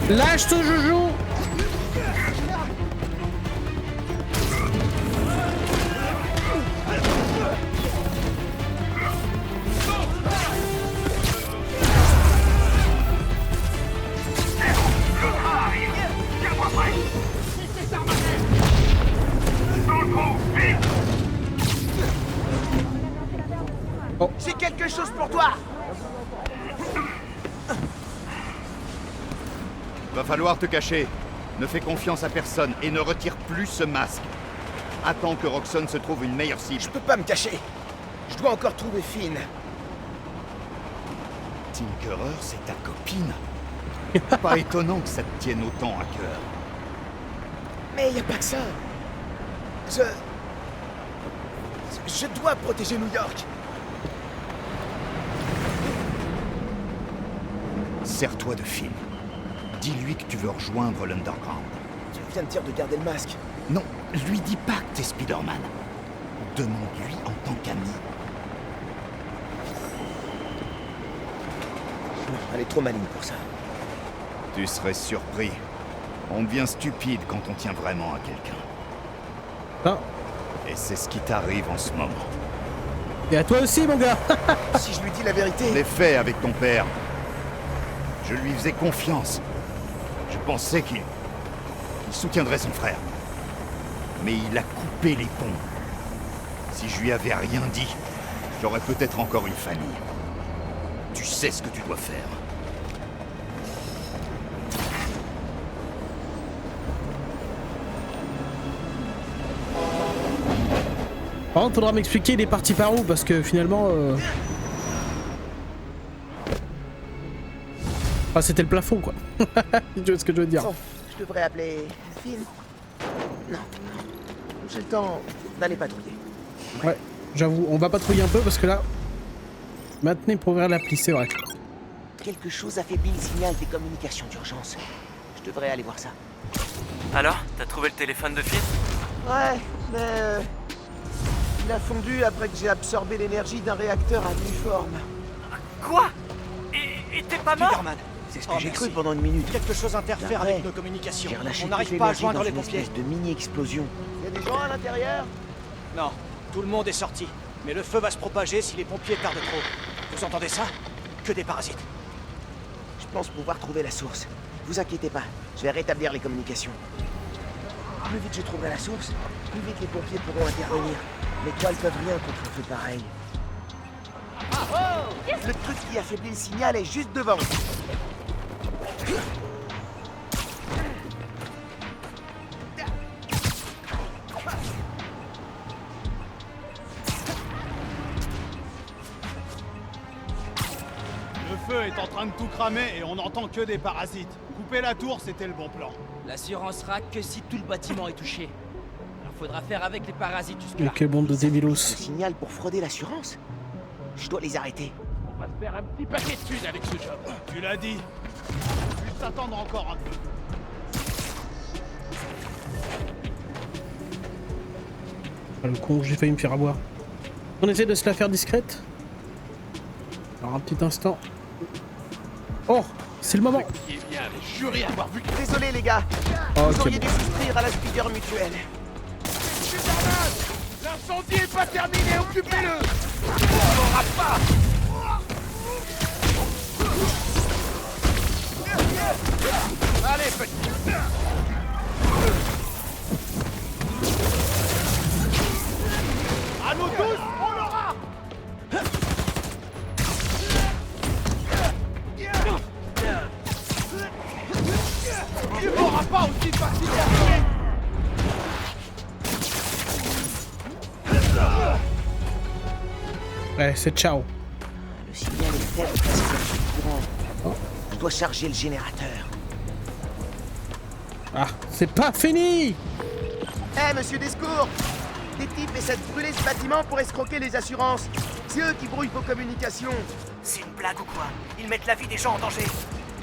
[SPEAKER 2] Lâche ce joujou.
[SPEAKER 8] J'ai quelque chose pour toi.
[SPEAKER 10] Va falloir te cacher. Ne fais confiance à personne et ne retire plus ce masque. Attends que Roxxon se trouve une meilleure cible.
[SPEAKER 8] Je peux pas me cacher. Je dois encore trouver Finn.
[SPEAKER 10] Tinkerer, c'est ta copine. Pas étonnant que ça te tienne autant à cœur.
[SPEAKER 8] Mais y a pas que ça. Je dois protéger New York.
[SPEAKER 10] Sers-toi de Finn. Dis-lui que tu veux rejoindre l'Underground.
[SPEAKER 8] Tu viens de dire de garder le masque.
[SPEAKER 10] Non, lui dis pas que t'es Spider-Man. Demande-lui en tant qu'ami.
[SPEAKER 8] Elle est trop maligne pour ça.
[SPEAKER 10] Tu serais surpris. On devient stupide quand on tient vraiment à quelqu'un.
[SPEAKER 2] Ah.
[SPEAKER 10] Et c'est ce qui t'arrive en ce moment.
[SPEAKER 2] Et à toi aussi, mon gars.
[SPEAKER 8] Si je lui dis la vérité...
[SPEAKER 10] Je l'ai fait avec ton père. Je lui faisais confiance. Je pensais qu'il soutiendrait son frère. Mais il a coupé les ponts. Si je lui avais rien dit, j'aurais peut-être encore une famille. Tu sais ce que tu dois faire.
[SPEAKER 2] Par contre, faudra m'expliquer il est parti par où, parce que finalement... Ah, c'était le plafond, quoi. Tu vois ce que je veux dire.
[SPEAKER 8] Bon, je devrais appeler Finn. Non. J'ai le temps d'aller patrouiller.
[SPEAKER 2] Ouais, j'avoue, on va patrouiller un peu, parce que là... Maintenez pour ouvrir l'appli, c'est vrai.
[SPEAKER 8] Quelque chose a faibli le signal des communications d'urgence. Je devrais aller voir ça.
[SPEAKER 7] Alors, t'as trouvé le téléphone de Finn?
[SPEAKER 8] Ouais, mais... il a fondu après que j'ai absorbé l'énergie d'un réacteur à uniforme.
[SPEAKER 7] Quoi? Et t'es pas mort?
[SPEAKER 8] Spider-Man, c'est ce que j'ai cru pendant une minute.
[SPEAKER 12] Quelque chose interfère
[SPEAKER 8] Après,
[SPEAKER 12] avec nos communications.
[SPEAKER 8] j'ai relâché
[SPEAKER 12] On n'arrive
[SPEAKER 8] toute
[SPEAKER 12] pas à
[SPEAKER 8] l'énergie
[SPEAKER 12] joindre
[SPEAKER 8] dans
[SPEAKER 12] les
[SPEAKER 8] une
[SPEAKER 12] pompiers.
[SPEAKER 8] espèce de mini-explosion. Il y a des gens à l'intérieur?
[SPEAKER 12] Non, tout le monde est sorti. Mais le feu va se propager si les pompiers tardent trop. Vous entendez ça? Que des parasites.
[SPEAKER 8] Je pense pouvoir trouver la source. Vous inquiétez pas, je vais rétablir les communications. Plus vite je trouverai la source, plus vite les pompiers pourront intervenir. Les toiles peuvent rien contre un feu pareil. Le truc qui affaiblit le signal est juste devant.
[SPEAKER 15] Le feu est en train de tout cramer et on n'entend que des parasites. Couper la tour, c'était le bon plan.
[SPEAKER 13] L'assurance rack que si tout le bâtiment est touché. Alors faudra faire avec les parasites jusque-là.
[SPEAKER 2] Quelle bande de débilos.
[SPEAKER 8] Le signal pour frauder l'assurance. Je dois les arrêter.
[SPEAKER 9] On va se faire un petit paquet de thunes avec ce job.
[SPEAKER 15] Tu l'as dit. Juste attendre encore un peu.
[SPEAKER 2] Ah, le con, j'ai failli me faire avoir. On essaie de se la faire discrète. Alors un petit instant. Oh, c'est le moment.
[SPEAKER 9] Qui est bien, mais juré avoir vu.
[SPEAKER 8] Désolé les gars.
[SPEAKER 2] Oh,
[SPEAKER 8] Vous auriez
[SPEAKER 2] bon.
[SPEAKER 8] dû souscrire à la speeder mutuelle.
[SPEAKER 9] L'incendie est pas terminé, occupez-le. On n'aura pas. Allez, petit.
[SPEAKER 15] À nous tous, on l'aura.
[SPEAKER 9] Il m'aura pas aussi facilement.
[SPEAKER 2] Ouais, c'est ciao.
[SPEAKER 8] Le signal est faible parce qu'il y a du courant. Je dois charger le générateur.
[SPEAKER 2] Ah, c'est pas fini.
[SPEAKER 8] Eh, monsieur Descours! Des types essaient de brûler ce bâtiment pour escroquer les assurances. C'est eux qui brouillent vos communications.
[SPEAKER 16] C'est une blague ou quoi? Ils mettent la vie des gens en danger.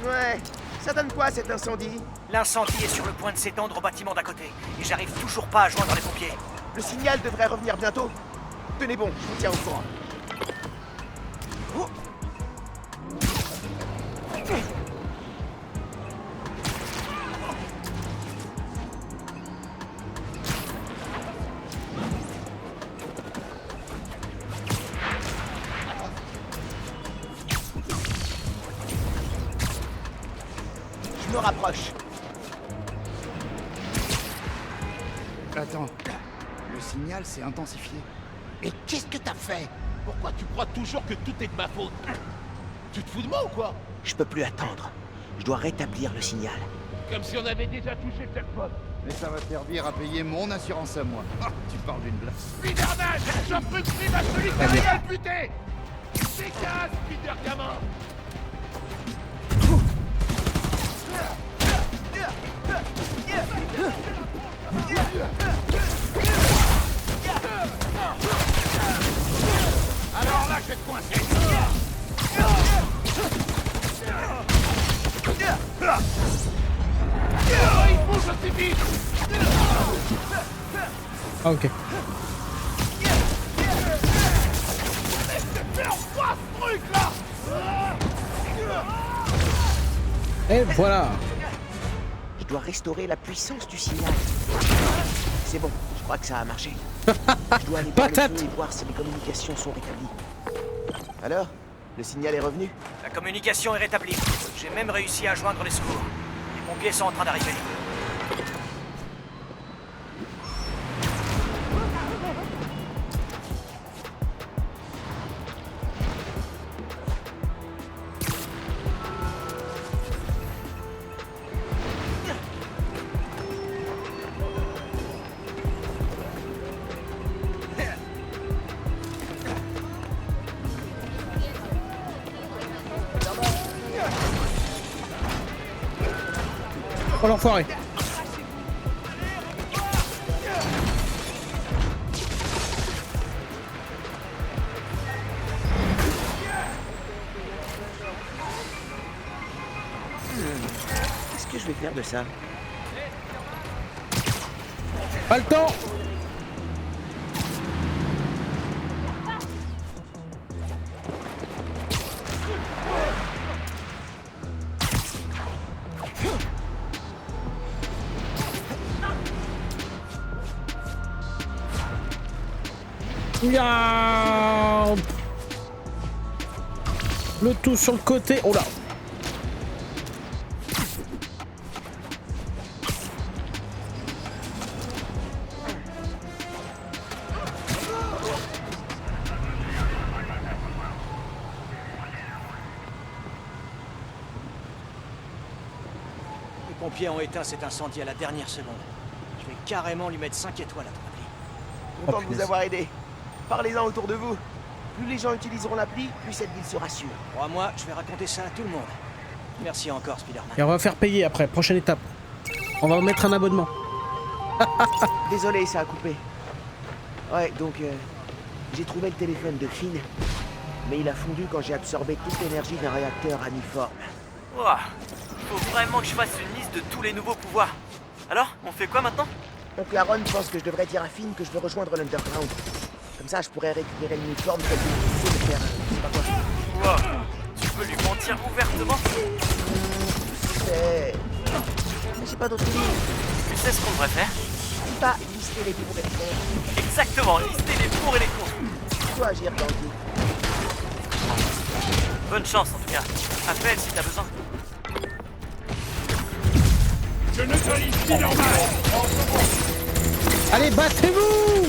[SPEAKER 8] Ouais. Ça donne quoi cet incendie?
[SPEAKER 16] L'incendie est sur le point de s'étendre au bâtiment d'à côté. Et j'arrive toujours pas à joindre les pompiers.
[SPEAKER 8] Le signal devrait revenir bientôt. Tenez bon, je vous tiens au courant. Je me rapproche.
[SPEAKER 10] Attends, le signal s'est intensifié.
[SPEAKER 9] Et qu'est-ce que t'as fait? Pourquoi tu crois toujours que tout est de ma faute? Tu te fous de moi ou quoi?
[SPEAKER 8] Je peux plus attendre. Je dois rétablir le signal.
[SPEAKER 9] Comme si on avait déjà touché le jackpot.
[SPEAKER 10] Mais ça va servir à payer mon assurance à moi. Ah, tu parles d'une blague.
[SPEAKER 9] Spider-Man, j'en peux que à celui qui a rien buté. Dégage, Spider gamin. Alors là, je vais te coincer. Il bouge aussi vite.
[SPEAKER 2] Ah, ok. Et voilà.
[SPEAKER 8] Je dois restaurer la puissance du signal. C'est bon, je crois que ça a marché. Je dois aller voir le feu et voir si les communications sont rétablies. Alors, le signal est revenu?
[SPEAKER 16] La communication est rétablie. J'ai même réussi à joindre les secours. Les pompiers sont en train d'arriver.
[SPEAKER 2] Oh l'enfoiré.
[SPEAKER 8] Qu'est-ce que je vais faire de ça?
[SPEAKER 2] Pas le temps. Ya. Le tout sur le côté. Oh là.
[SPEAKER 13] coéquipiers ont éteint cet incendie à la dernière seconde. Je vais carrément lui mettre 5 étoiles à ton appli.
[SPEAKER 8] Content de vous avoir aidé. Parlez-en autour de vous. Plus les gens utiliseront l'appli, plus cette ville sera sûre.
[SPEAKER 13] Crois-moi, je vais raconter ça à tout le monde. Merci encore, Spider-Man.
[SPEAKER 2] Et on va faire payer après, prochaine étape. On va mettre un abonnement.
[SPEAKER 8] Désolé, ça a coupé. Ouais, donc j'ai trouvé le téléphone de Finn, mais il a fondu quand j'ai absorbé toute l'énergie d'un réacteur aniforme.
[SPEAKER 7] Ouah, faut vraiment que je fasse une liste de tous les nouveaux pouvoirs. Alors, on fait quoi maintenant?
[SPEAKER 8] Donc la Ron pense que je devrais dire à Finn que je veux rejoindre l'Underground. Comme ça, je pourrais récupérer l'uniforme qu'elle veut de faire. Je sais pas quoi.
[SPEAKER 7] Ouah, tu peux lui mentir ouvertement?
[SPEAKER 8] J'ai pas d'autre idée.
[SPEAKER 7] Tu sais ce qu'on devrait faire?
[SPEAKER 8] Pas lister les pour et les contre.
[SPEAKER 7] Exactement, lister les pour et les contre.
[SPEAKER 8] Toi, agir dans le doute.
[SPEAKER 7] Bonne chance en tout cas. Appelle si t'as besoin.
[SPEAKER 14] Je neutralise Spider-Man.
[SPEAKER 2] Allez, battez-vous!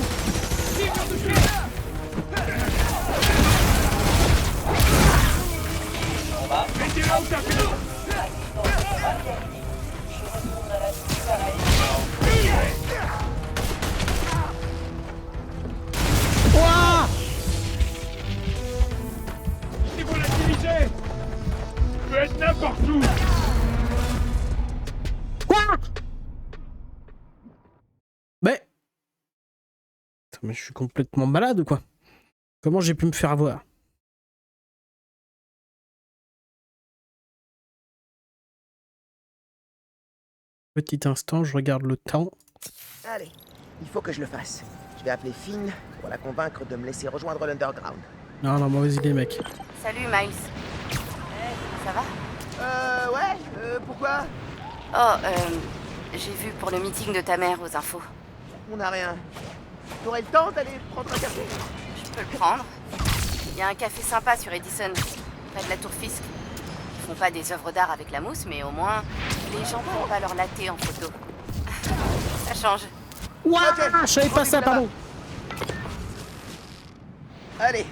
[SPEAKER 14] Mettez là où t'as fait.
[SPEAKER 2] Ouah!
[SPEAKER 14] C'est volatilisé. Je peux être n'importe où.
[SPEAKER 2] Quoi? Mais... Attends, mais je suis complètement malade ou quoi? Comment j'ai pu me faire avoir? Petit instant, je regarde le temps.
[SPEAKER 8] Allez, il faut que je le fasse. Je vais appeler Finn pour la convaincre de me laisser rejoindre l'Underground.
[SPEAKER 2] Non, non, mauvaise idée, mec.
[SPEAKER 3] Salut, Miles. Ça va?
[SPEAKER 8] Pourquoi?
[SPEAKER 3] Oh, j'ai vu pour le meeting de ta mère aux infos.
[SPEAKER 8] On n'a rien. T'aurais le temps d'aller prendre un café?
[SPEAKER 3] Je peux le prendre. Il y a un café sympa sur Edison, près de la Tour Fisk. Ils font pas des œuvres d'art avec la mousse, mais au moins, les gens prennent pas leur latte en photo. Ça change.
[SPEAKER 2] Ouah, je savais pas ça, pardon.
[SPEAKER 8] Allez,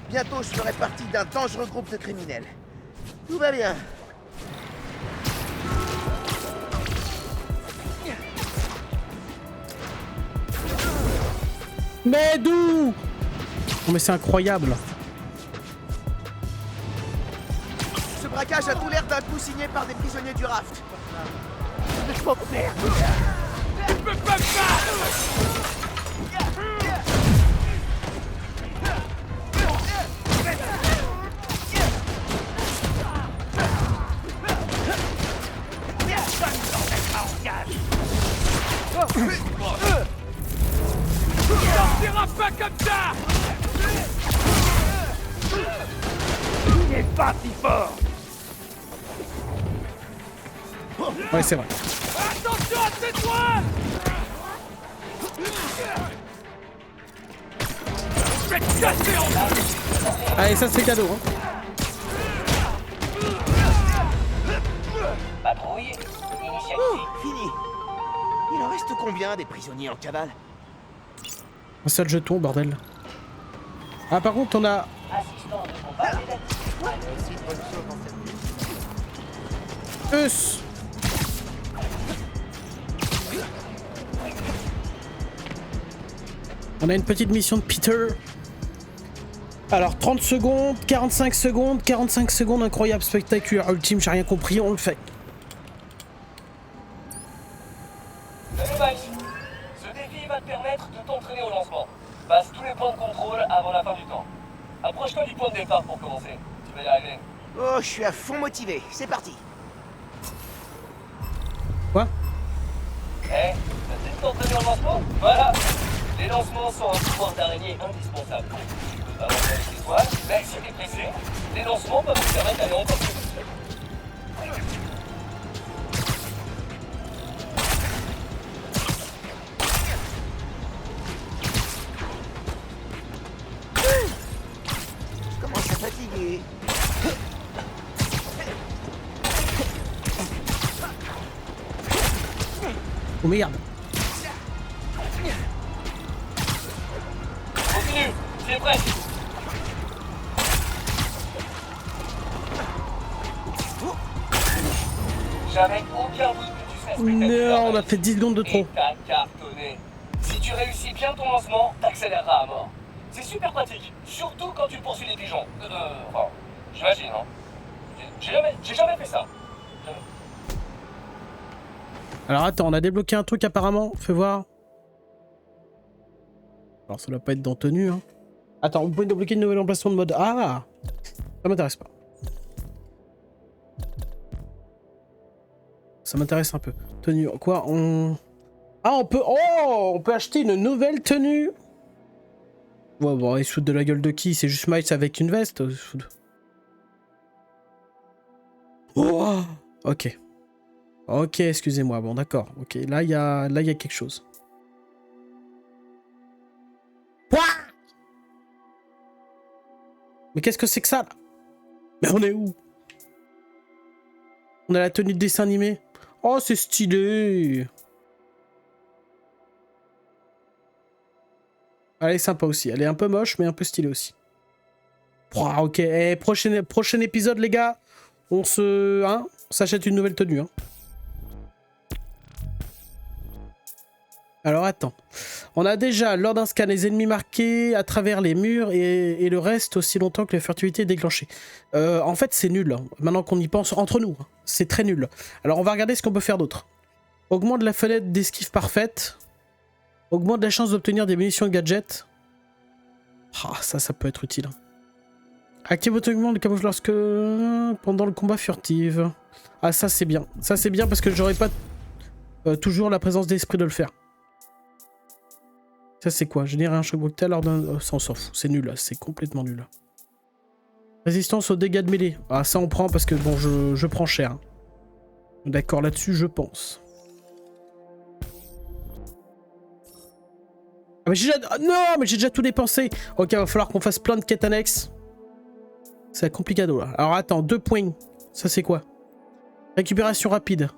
[SPEAKER 8] bientôt je ferai partie d'un dangereux groupe de criminels. Tout va bien.
[SPEAKER 2] Mais d'où? Oh, mais c'est incroyable.
[SPEAKER 8] Ce braquage a tout l'air d'un coup signé par des prisonniers du raft. Oh merde!
[SPEAKER 14] Tu peux pas me battre! Tu sortiras pas comme ça!
[SPEAKER 9] Il n'est pas si fort!
[SPEAKER 2] Ouais, c'est vrai.
[SPEAKER 14] Attention à cette toile! Je vais te casser en deux!
[SPEAKER 2] Allez, ça c'est cadeau, hein.
[SPEAKER 5] Patrouille, initiative.
[SPEAKER 8] Fini. Il en reste combien des prisonniers en cavale?
[SPEAKER 2] Un seul jeton, bordel. Ah, par contre, on a...
[SPEAKER 5] Assistant de combat
[SPEAKER 2] Us. On a une petite mission de Peter. Alors 30 secondes, 45 secondes, 45 secondes, incroyable, spectaculaire, ultime, j'ai rien compris, on le fait.
[SPEAKER 5] Salut Max. Ce défi va te permettre de t'entraîner au lancement. Passe tous les points de contrôle avant la fin du temps. Approche-toi du point de départ pour commencer. Tu vas y arriver.
[SPEAKER 8] Oh, je suis à fond motivé. C'est parti.
[SPEAKER 2] Quoi?
[SPEAKER 5] T'as peut-être t'entraîner au lancement? Voilà. Les lancements sont un pouvoir d'araignée indispensable. Tu peux pas monter avec les toiles, mais si t'es pressé, les lancements peuvent te permettre d'aller encore plus vite.
[SPEAKER 8] Je commence à fatiguer.
[SPEAKER 2] Oh merde.
[SPEAKER 5] Continue, c'est prêt. J'avais aucun doute que tu serais spectaculaire.
[SPEAKER 2] Non, on a fait 10 secondes de trop.
[SPEAKER 5] Et t'as cartonné. Si tu réussis bien ton lancement, t'accéléreras à mort. C'est super pratique, surtout quand tu poursuis les pigeons. Enfin, j'imagine, hein. J'ai jamais fait ça.
[SPEAKER 2] Alors attends, on a débloqué un truc apparemment, fais voir. Alors ça doit pas être dans tenue, hein. Attends, vous pouvez débloquer une nouvelle emplacement de mode. Ah, ça m'intéresse pas. Ça m'intéresse un peu. Tenue, quoi, on... Ah, on peut... Oh, on peut acheter une nouvelle tenue. Ouais, bon, ils se foutent de la gueule de qui? C'est juste Miles avec une veste. Oh, ok. Ok, excusez-moi, bon d'accord. Ok, là il y a quelque chose. Quoi? Mais qu'est-ce que c'est que ça là? Mais on est où? On a la tenue de dessin animé. Oh, c'est stylé. Elle est sympa aussi. Elle est un peu moche, mais un peu stylée aussi. Wow, ok, eh, prochain épisode les gars. On s'achète une nouvelle tenue. Hein. Alors attends, on a déjà lors d'un scan les ennemis marqués à travers les murs et le reste aussi longtemps que la furtivité est déclenchée. En fait c'est nul, hein. Maintenant qu'on y pense entre nous, hein. C'est très nul. Alors on va regarder ce qu'on peut faire d'autre. Augmente la fenêtre d'esquive parfaite. Augmente la chance d'obtenir des munitions gadgets. Ah ça peut être utile. Active automatiquement le camouflage lorsque... pendant le combat furtif. Ah ça c'est bien. Ça c'est bien parce que j'aurais pas toujours la présence d'esprit de le faire. Ça c'est quoi? Générer un choc brutal lors d'un... Oh, ça on s'en fout, c'est nul, c'est complètement nul. Résistance aux dégâts de mêlée. Ah ça on prend parce que bon je prends cher. D'accord là-dessus je pense. Ah mais j'ai déjà... Non mais j'ai déjà tout dépensé. Ok va falloir qu'on fasse plein de quêtes annexes. C'est complicado là. Alors attends, 2 points. Ça c'est quoi? Récupération rapide.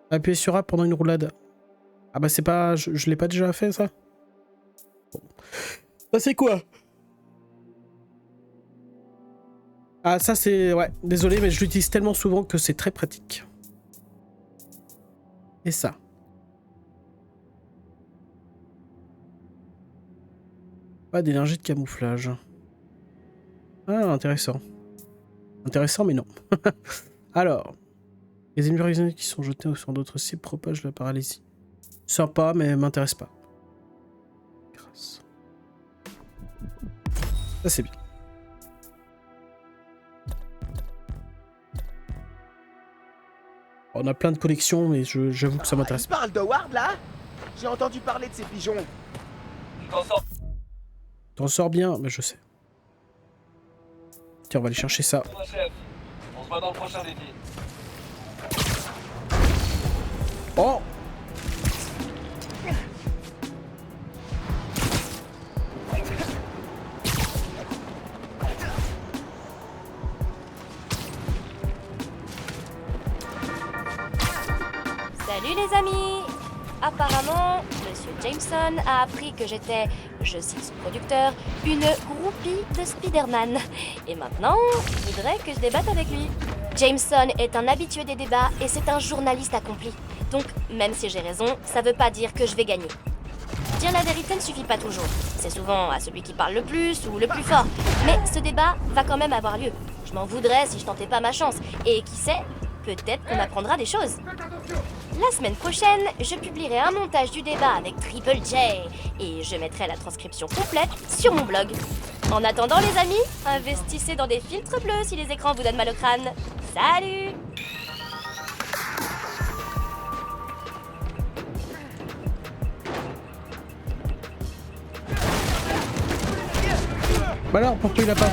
[SPEAKER 2] Appuyer sur A pendant une roulade. Ah bah c'est pas... Je l'ai pas déjà fait ça? Bon. Ça c'est quoi? Ah ça c'est... Ouais, désolé mais je l'utilise tellement souvent que c'est très pratique. Et ça. Pas d'énergie de camouflage. Ah intéressant. Intéressant mais non. Alors... Les ennemis qui sont jetés sur d'autres cibles propagent la paralysie. Sympa, mais m'intéresse pas. Grâce. Ça c'est bien. On a plein de collections, mais j'avoue que ça m'intéresse pas.
[SPEAKER 8] Tu parles de Ward là? J'ai entendu parler de ces pigeons.
[SPEAKER 2] T'en sors bien, mais je sais. Tiens, on va aller chercher ça.
[SPEAKER 5] On se voit dans le prochain défi.
[SPEAKER 2] Oh!
[SPEAKER 17] Salut les amis! Apparemment, Monsieur Jameson a appris que j'étais, je cite son producteur, une groupie de Spider-Man. Et maintenant, il voudrait que je débatte avec lui. Jameson est un habitué des débats et c'est un journaliste accompli. Donc, même si j'ai raison, ça veut pas dire que je vais gagner. Dire la vérité ne suffit pas toujours. C'est souvent à celui qui parle le plus ou le plus fort. Mais ce débat va quand même avoir lieu. Je m'en voudrais si je tentais pas ma chance. Et qui sait, peut-être qu'on apprendra des choses. La semaine prochaine, je publierai un montage du débat avec Triple J. Et je mettrai la transcription complète sur mon blog. En attendant les amis, investissez dans des filtres bleus si les écrans vous donnent mal au crâne. Salut!
[SPEAKER 2] Bah alors, pourquoi il a pas?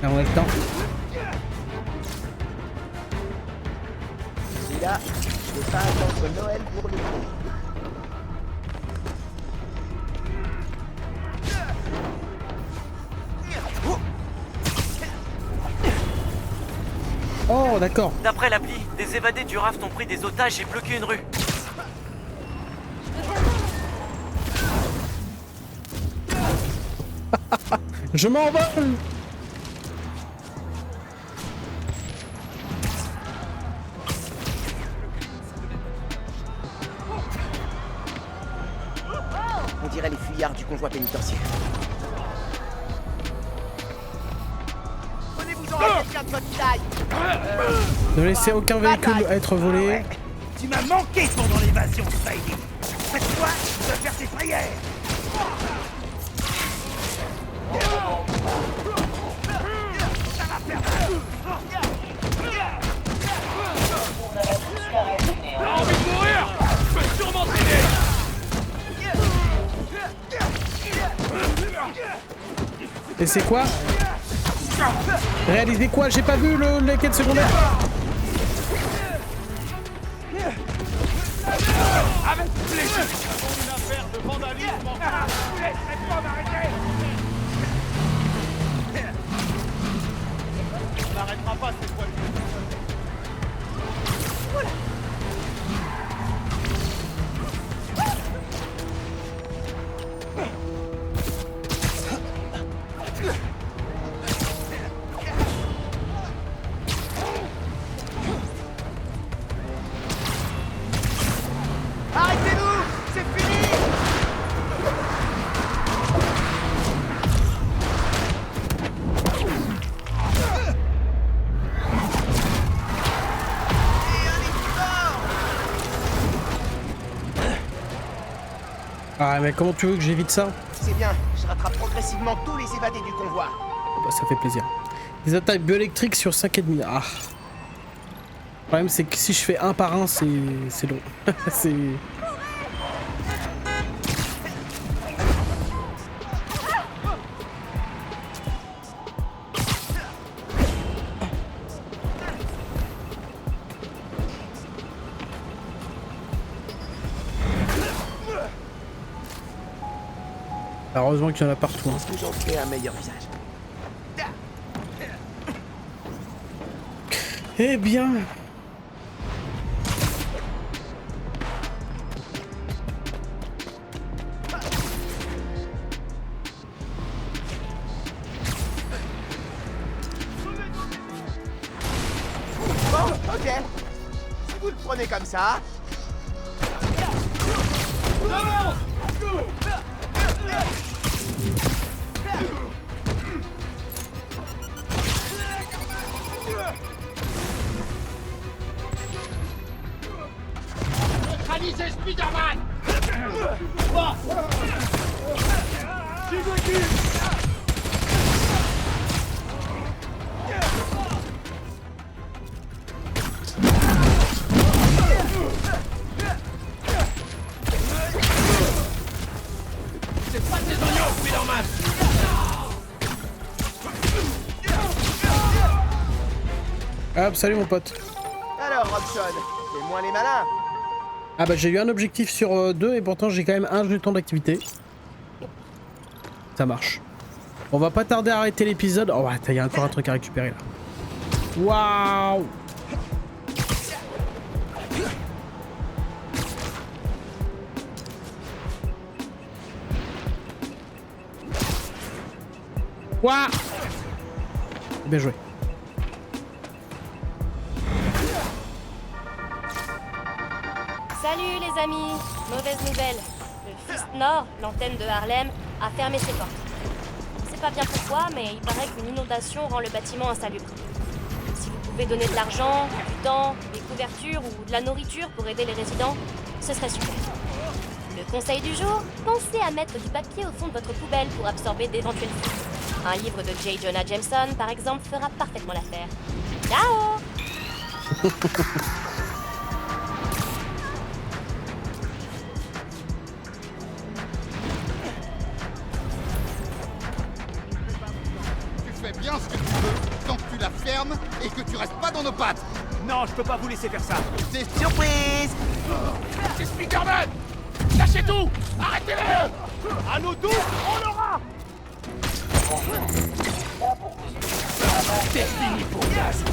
[SPEAKER 2] Ah, on a le temps.
[SPEAKER 8] Celui-là, je vais pas attendre Noël pour le coup.
[SPEAKER 2] Oh, d'accord.
[SPEAKER 7] D'après l'appli, des évadés du raft ont pris des otages et bloqué une rue.
[SPEAKER 2] Je m'envole!
[SPEAKER 8] fuyards du convoi pénitentiaire. Prenez-vous-en à quelqu'un de votre taille.
[SPEAKER 2] Ne laissez aucun véhicule être volé.
[SPEAKER 14] Tu m'as manqué pendant l'évasion, Spidey. Cette fois, tu dois faire tes prières. Ça va faire mal.
[SPEAKER 5] T'as envie de mourir? Je peux sûrement t'aider.
[SPEAKER 2] Et c'est quoi? Réalisez quoi? J'ai pas vu les quêtes secondaires.
[SPEAKER 14] Avec plaisir.
[SPEAKER 15] Une affaire de vandalisme enfin.
[SPEAKER 14] Vous laisserez pas m'arrêter.
[SPEAKER 15] On n'arrêtera pas cette fois.
[SPEAKER 8] Arrêtez-vous! C'est fini!
[SPEAKER 2] Ah mais comment tu veux que j'évite ça?
[SPEAKER 8] C'est bien, je rattrape progressivement tous les évadés du convoi.
[SPEAKER 2] Bah, ça fait plaisir. Des attaques bioélectriques sur 5,5. Ah. Le problème c'est que si je fais un par un, c'est long. C'est... Heureusement qu'il y en a partout.
[SPEAKER 8] Je pense que j'en ferai un meilleur usage.
[SPEAKER 2] Eh bien...
[SPEAKER 8] Bon, ok. Si vous le prenez comme ça...
[SPEAKER 14] Neutralisez Spider-Man.
[SPEAKER 5] C'est pas tes oignons, Spider-Man.
[SPEAKER 2] Hop, salut mon pote.
[SPEAKER 8] Alors, Robson, c'est moins les malins.
[SPEAKER 2] Ah bah j'ai eu un objectif sur 2 et pourtant j'ai quand même un jeton d'activité. Ça marche. On va pas tarder à arrêter l'épisode. Oh ouais, il y a encore un truc à récupérer là. Waouh! Waouh! Bien joué.
[SPEAKER 17] Salut les amis, mauvaise nouvelle. Le Fist Nord, l'antenne de Harlem, a fermé ses portes. On sait pas bien pourquoi, mais il paraît qu'une inondation rend le bâtiment insalubre. Si vous pouvez donner de l'argent, du temps, des couvertures ou de la nourriture pour aider les résidents, ce serait super. Le conseil du jour, pensez à mettre du papier au fond de votre poubelle pour absorber d'éventuels fuites. Un livre de J. Jonah Jameson, par exemple, fera parfaitement l'affaire. Ciao!
[SPEAKER 9] Bien ce que tu veux, tant que tu la fermes et que tu restes pas dans nos pattes.
[SPEAKER 14] Non, je peux pas vous laisser faire ça.
[SPEAKER 9] C'est
[SPEAKER 8] surprise.
[SPEAKER 14] C'est Spider-Man. Lâchez tout. Arrêtez-le. À nos dos, on l'aura. C'est fini pour Gaz.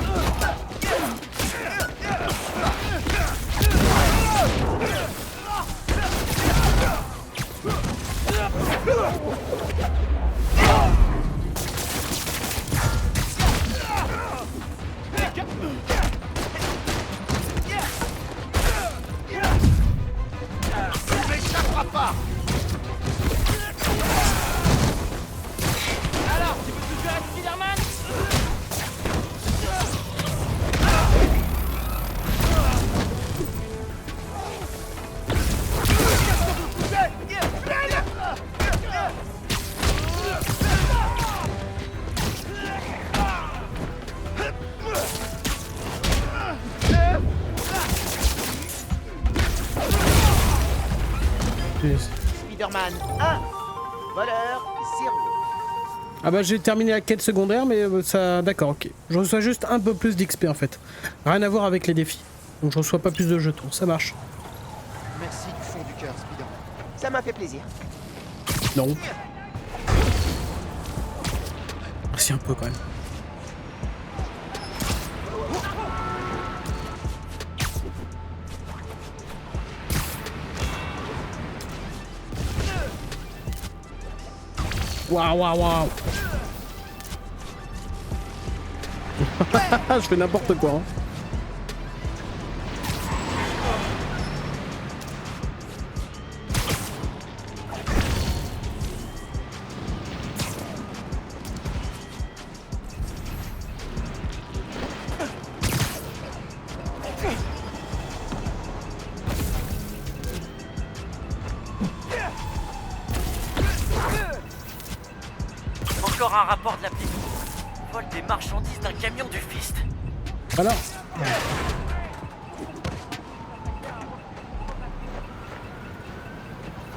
[SPEAKER 9] Tu m'échapperas pas.
[SPEAKER 8] Spider-Man 1, voleur 0.
[SPEAKER 2] Ah bah j'ai terminé la quête secondaire, mais ça... D'accord, ok. Je reçois juste un peu plus d'XP en fait. Rien à voir avec les défis. Donc je reçois pas plus de jetons, ça marche.
[SPEAKER 9] Merci du fond du cœur, Spider-Man.
[SPEAKER 8] Ça m'a fait plaisir.
[SPEAKER 2] Non. Merci un peu quand même. Waouh, waouh, waouh. Je fais n'importe quoi. Hein.
[SPEAKER 7] Encore un rapport de la petite. Vol des marchandises d'un camion du Fist.
[SPEAKER 2] Voilà.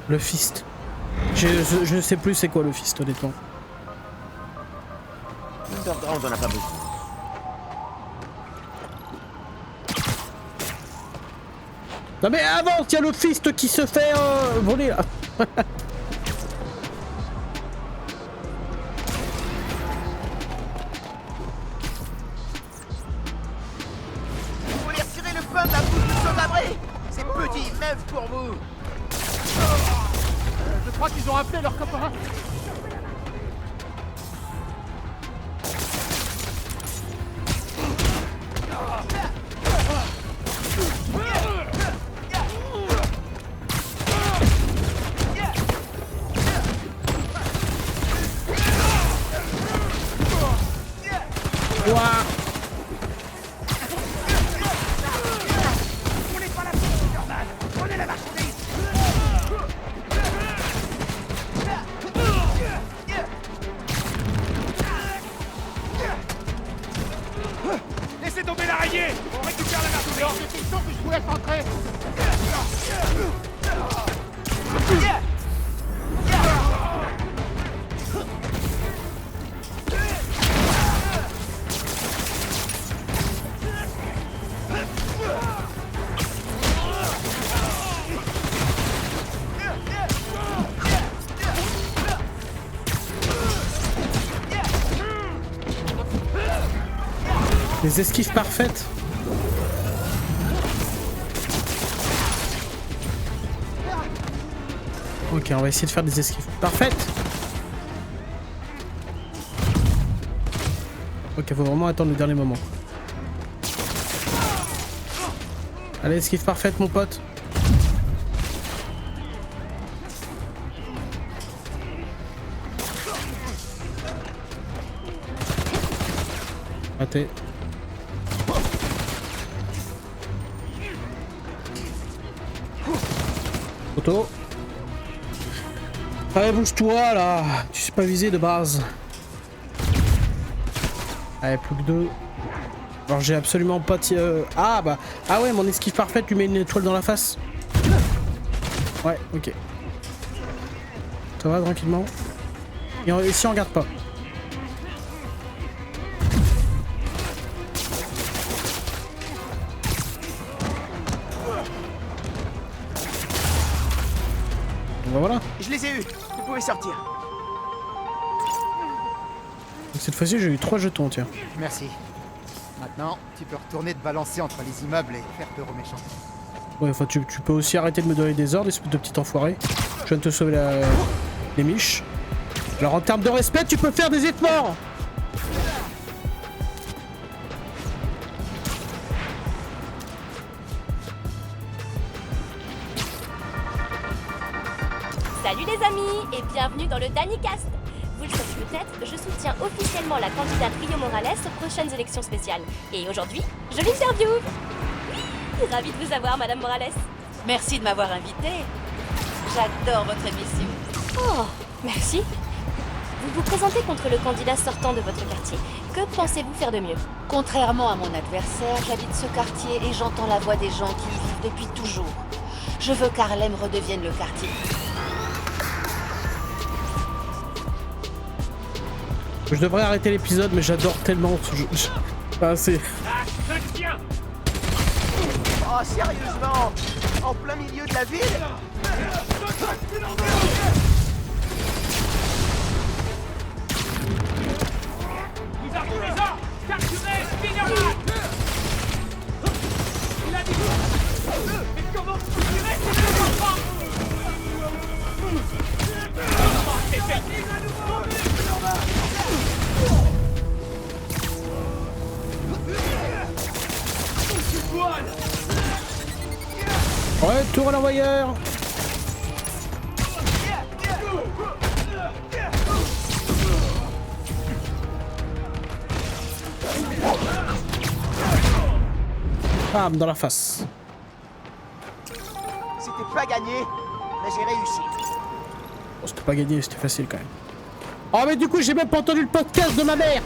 [SPEAKER 2] Le Fist. Je ne sais plus c'est quoi le Fist honnêtement.
[SPEAKER 8] Underground, on en a pas besoin.
[SPEAKER 2] Non mais avant, il y a le Fist qui se fait voler là.
[SPEAKER 8] Vous voulez retirer le pain de la bouche du sauvabré? C'est petit, même pour vous.
[SPEAKER 9] Je crois qu'ils ont appelé leur copain.
[SPEAKER 14] Laissez tomber l'araignée. On récupère la marchandise.
[SPEAKER 9] C'est question que je vous laisse entrer.
[SPEAKER 2] Les esquives parfaites. Ok, on va essayer de faire des esquives parfaites. Ok, faut vraiment attendre le dernier moment. Allez, esquive parfaite, mon pote. Raté. Photo. Allez, bouge-toi là. Tu sais pas viser de base. Allez, plus que 2. Alors j'ai absolument pas Ah bah. Ah ouais, mon esquive parfaite lui met une étoile dans la face. Ouais, ok. Ça va tranquillement. Et si on regarde pas. Ben voilà.
[SPEAKER 8] Je les ai eus. Vous pouvez sortir.
[SPEAKER 2] Donc cette fois-ci j'ai eu 3 jetons, tiens.
[SPEAKER 9] Merci. Maintenant, tu peux retourner te balancer entre les immeubles et faire peur aux méchants.
[SPEAKER 2] Ouais, enfin tu peux aussi arrêter de me donner des ordres, espèce de petit enfoiré. Je viens de te sauver les miches. Alors en termes de respect, tu peux faire des efforts.
[SPEAKER 17] Salut les amis et bienvenue dans le DaniCast. Vous le savez peut-être, je soutiens officiellement la candidate Rio Morales aux prochaines élections spéciales. Et aujourd'hui, je l'interviewe. Oui, ravie de vous avoir, Madame Morales.
[SPEAKER 3] Merci de m'avoir invitée. J'adore votre émission.
[SPEAKER 17] Oh, merci. Vous vous présentez contre le candidat sortant de votre quartier. Que pensez-vous faire de mieux?
[SPEAKER 3] Contrairement à mon adversaire, j'habite ce quartier et j'entends la voix des gens qui y vivent depuis toujours. Je veux qu'Harlem redevienne le quartier
[SPEAKER 2] Je devrais arrêter l'épisode, mais j'adore tellement ce jeu. Enfin, c'est...
[SPEAKER 8] Oh, sérieusement? En plein milieu de la ville?
[SPEAKER 14] Vous arrivez là! Capturez Spider-Man! Il a dit... Mais comment vous tirez ces enfants? C'est perdu!
[SPEAKER 2] Ouais, tour à l'envoyeur. Bam, dans la face.
[SPEAKER 8] C'était pas gagné, mais j'ai réussi.
[SPEAKER 2] Oh, c'était pas gagné, c'était facile quand même. Oh mais du coup j'ai même pas entendu le podcast de ma mère.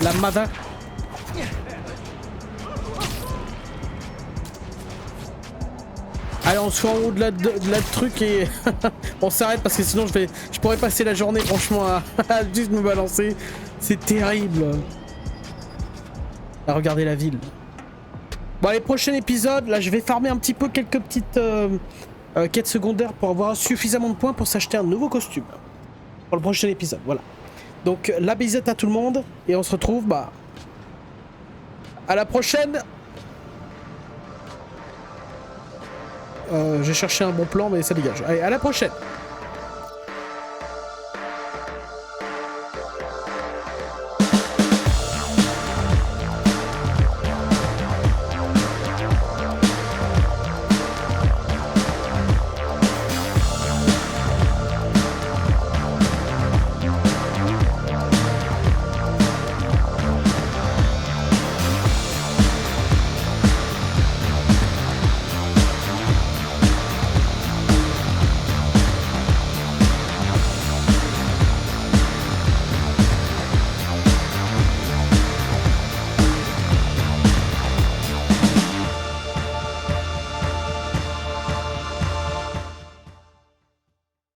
[SPEAKER 2] La mother. Allez, on se fait en haut de la truc et on s'arrête parce que sinon je pourrais passer la journée franchement à juste me balancer. C'est terrible. À regarder la ville. Bon, les prochains épisodes, là je vais farmer un petit peu quelques petites quêtes secondaires pour avoir suffisamment de points pour s'acheter un nouveau costume. Pour le prochain épisode, voilà. Donc la bisette à tout le monde et on se retrouve à la prochaine. J'ai cherché un bon plan mais ça dégage. Allez, à la prochaine.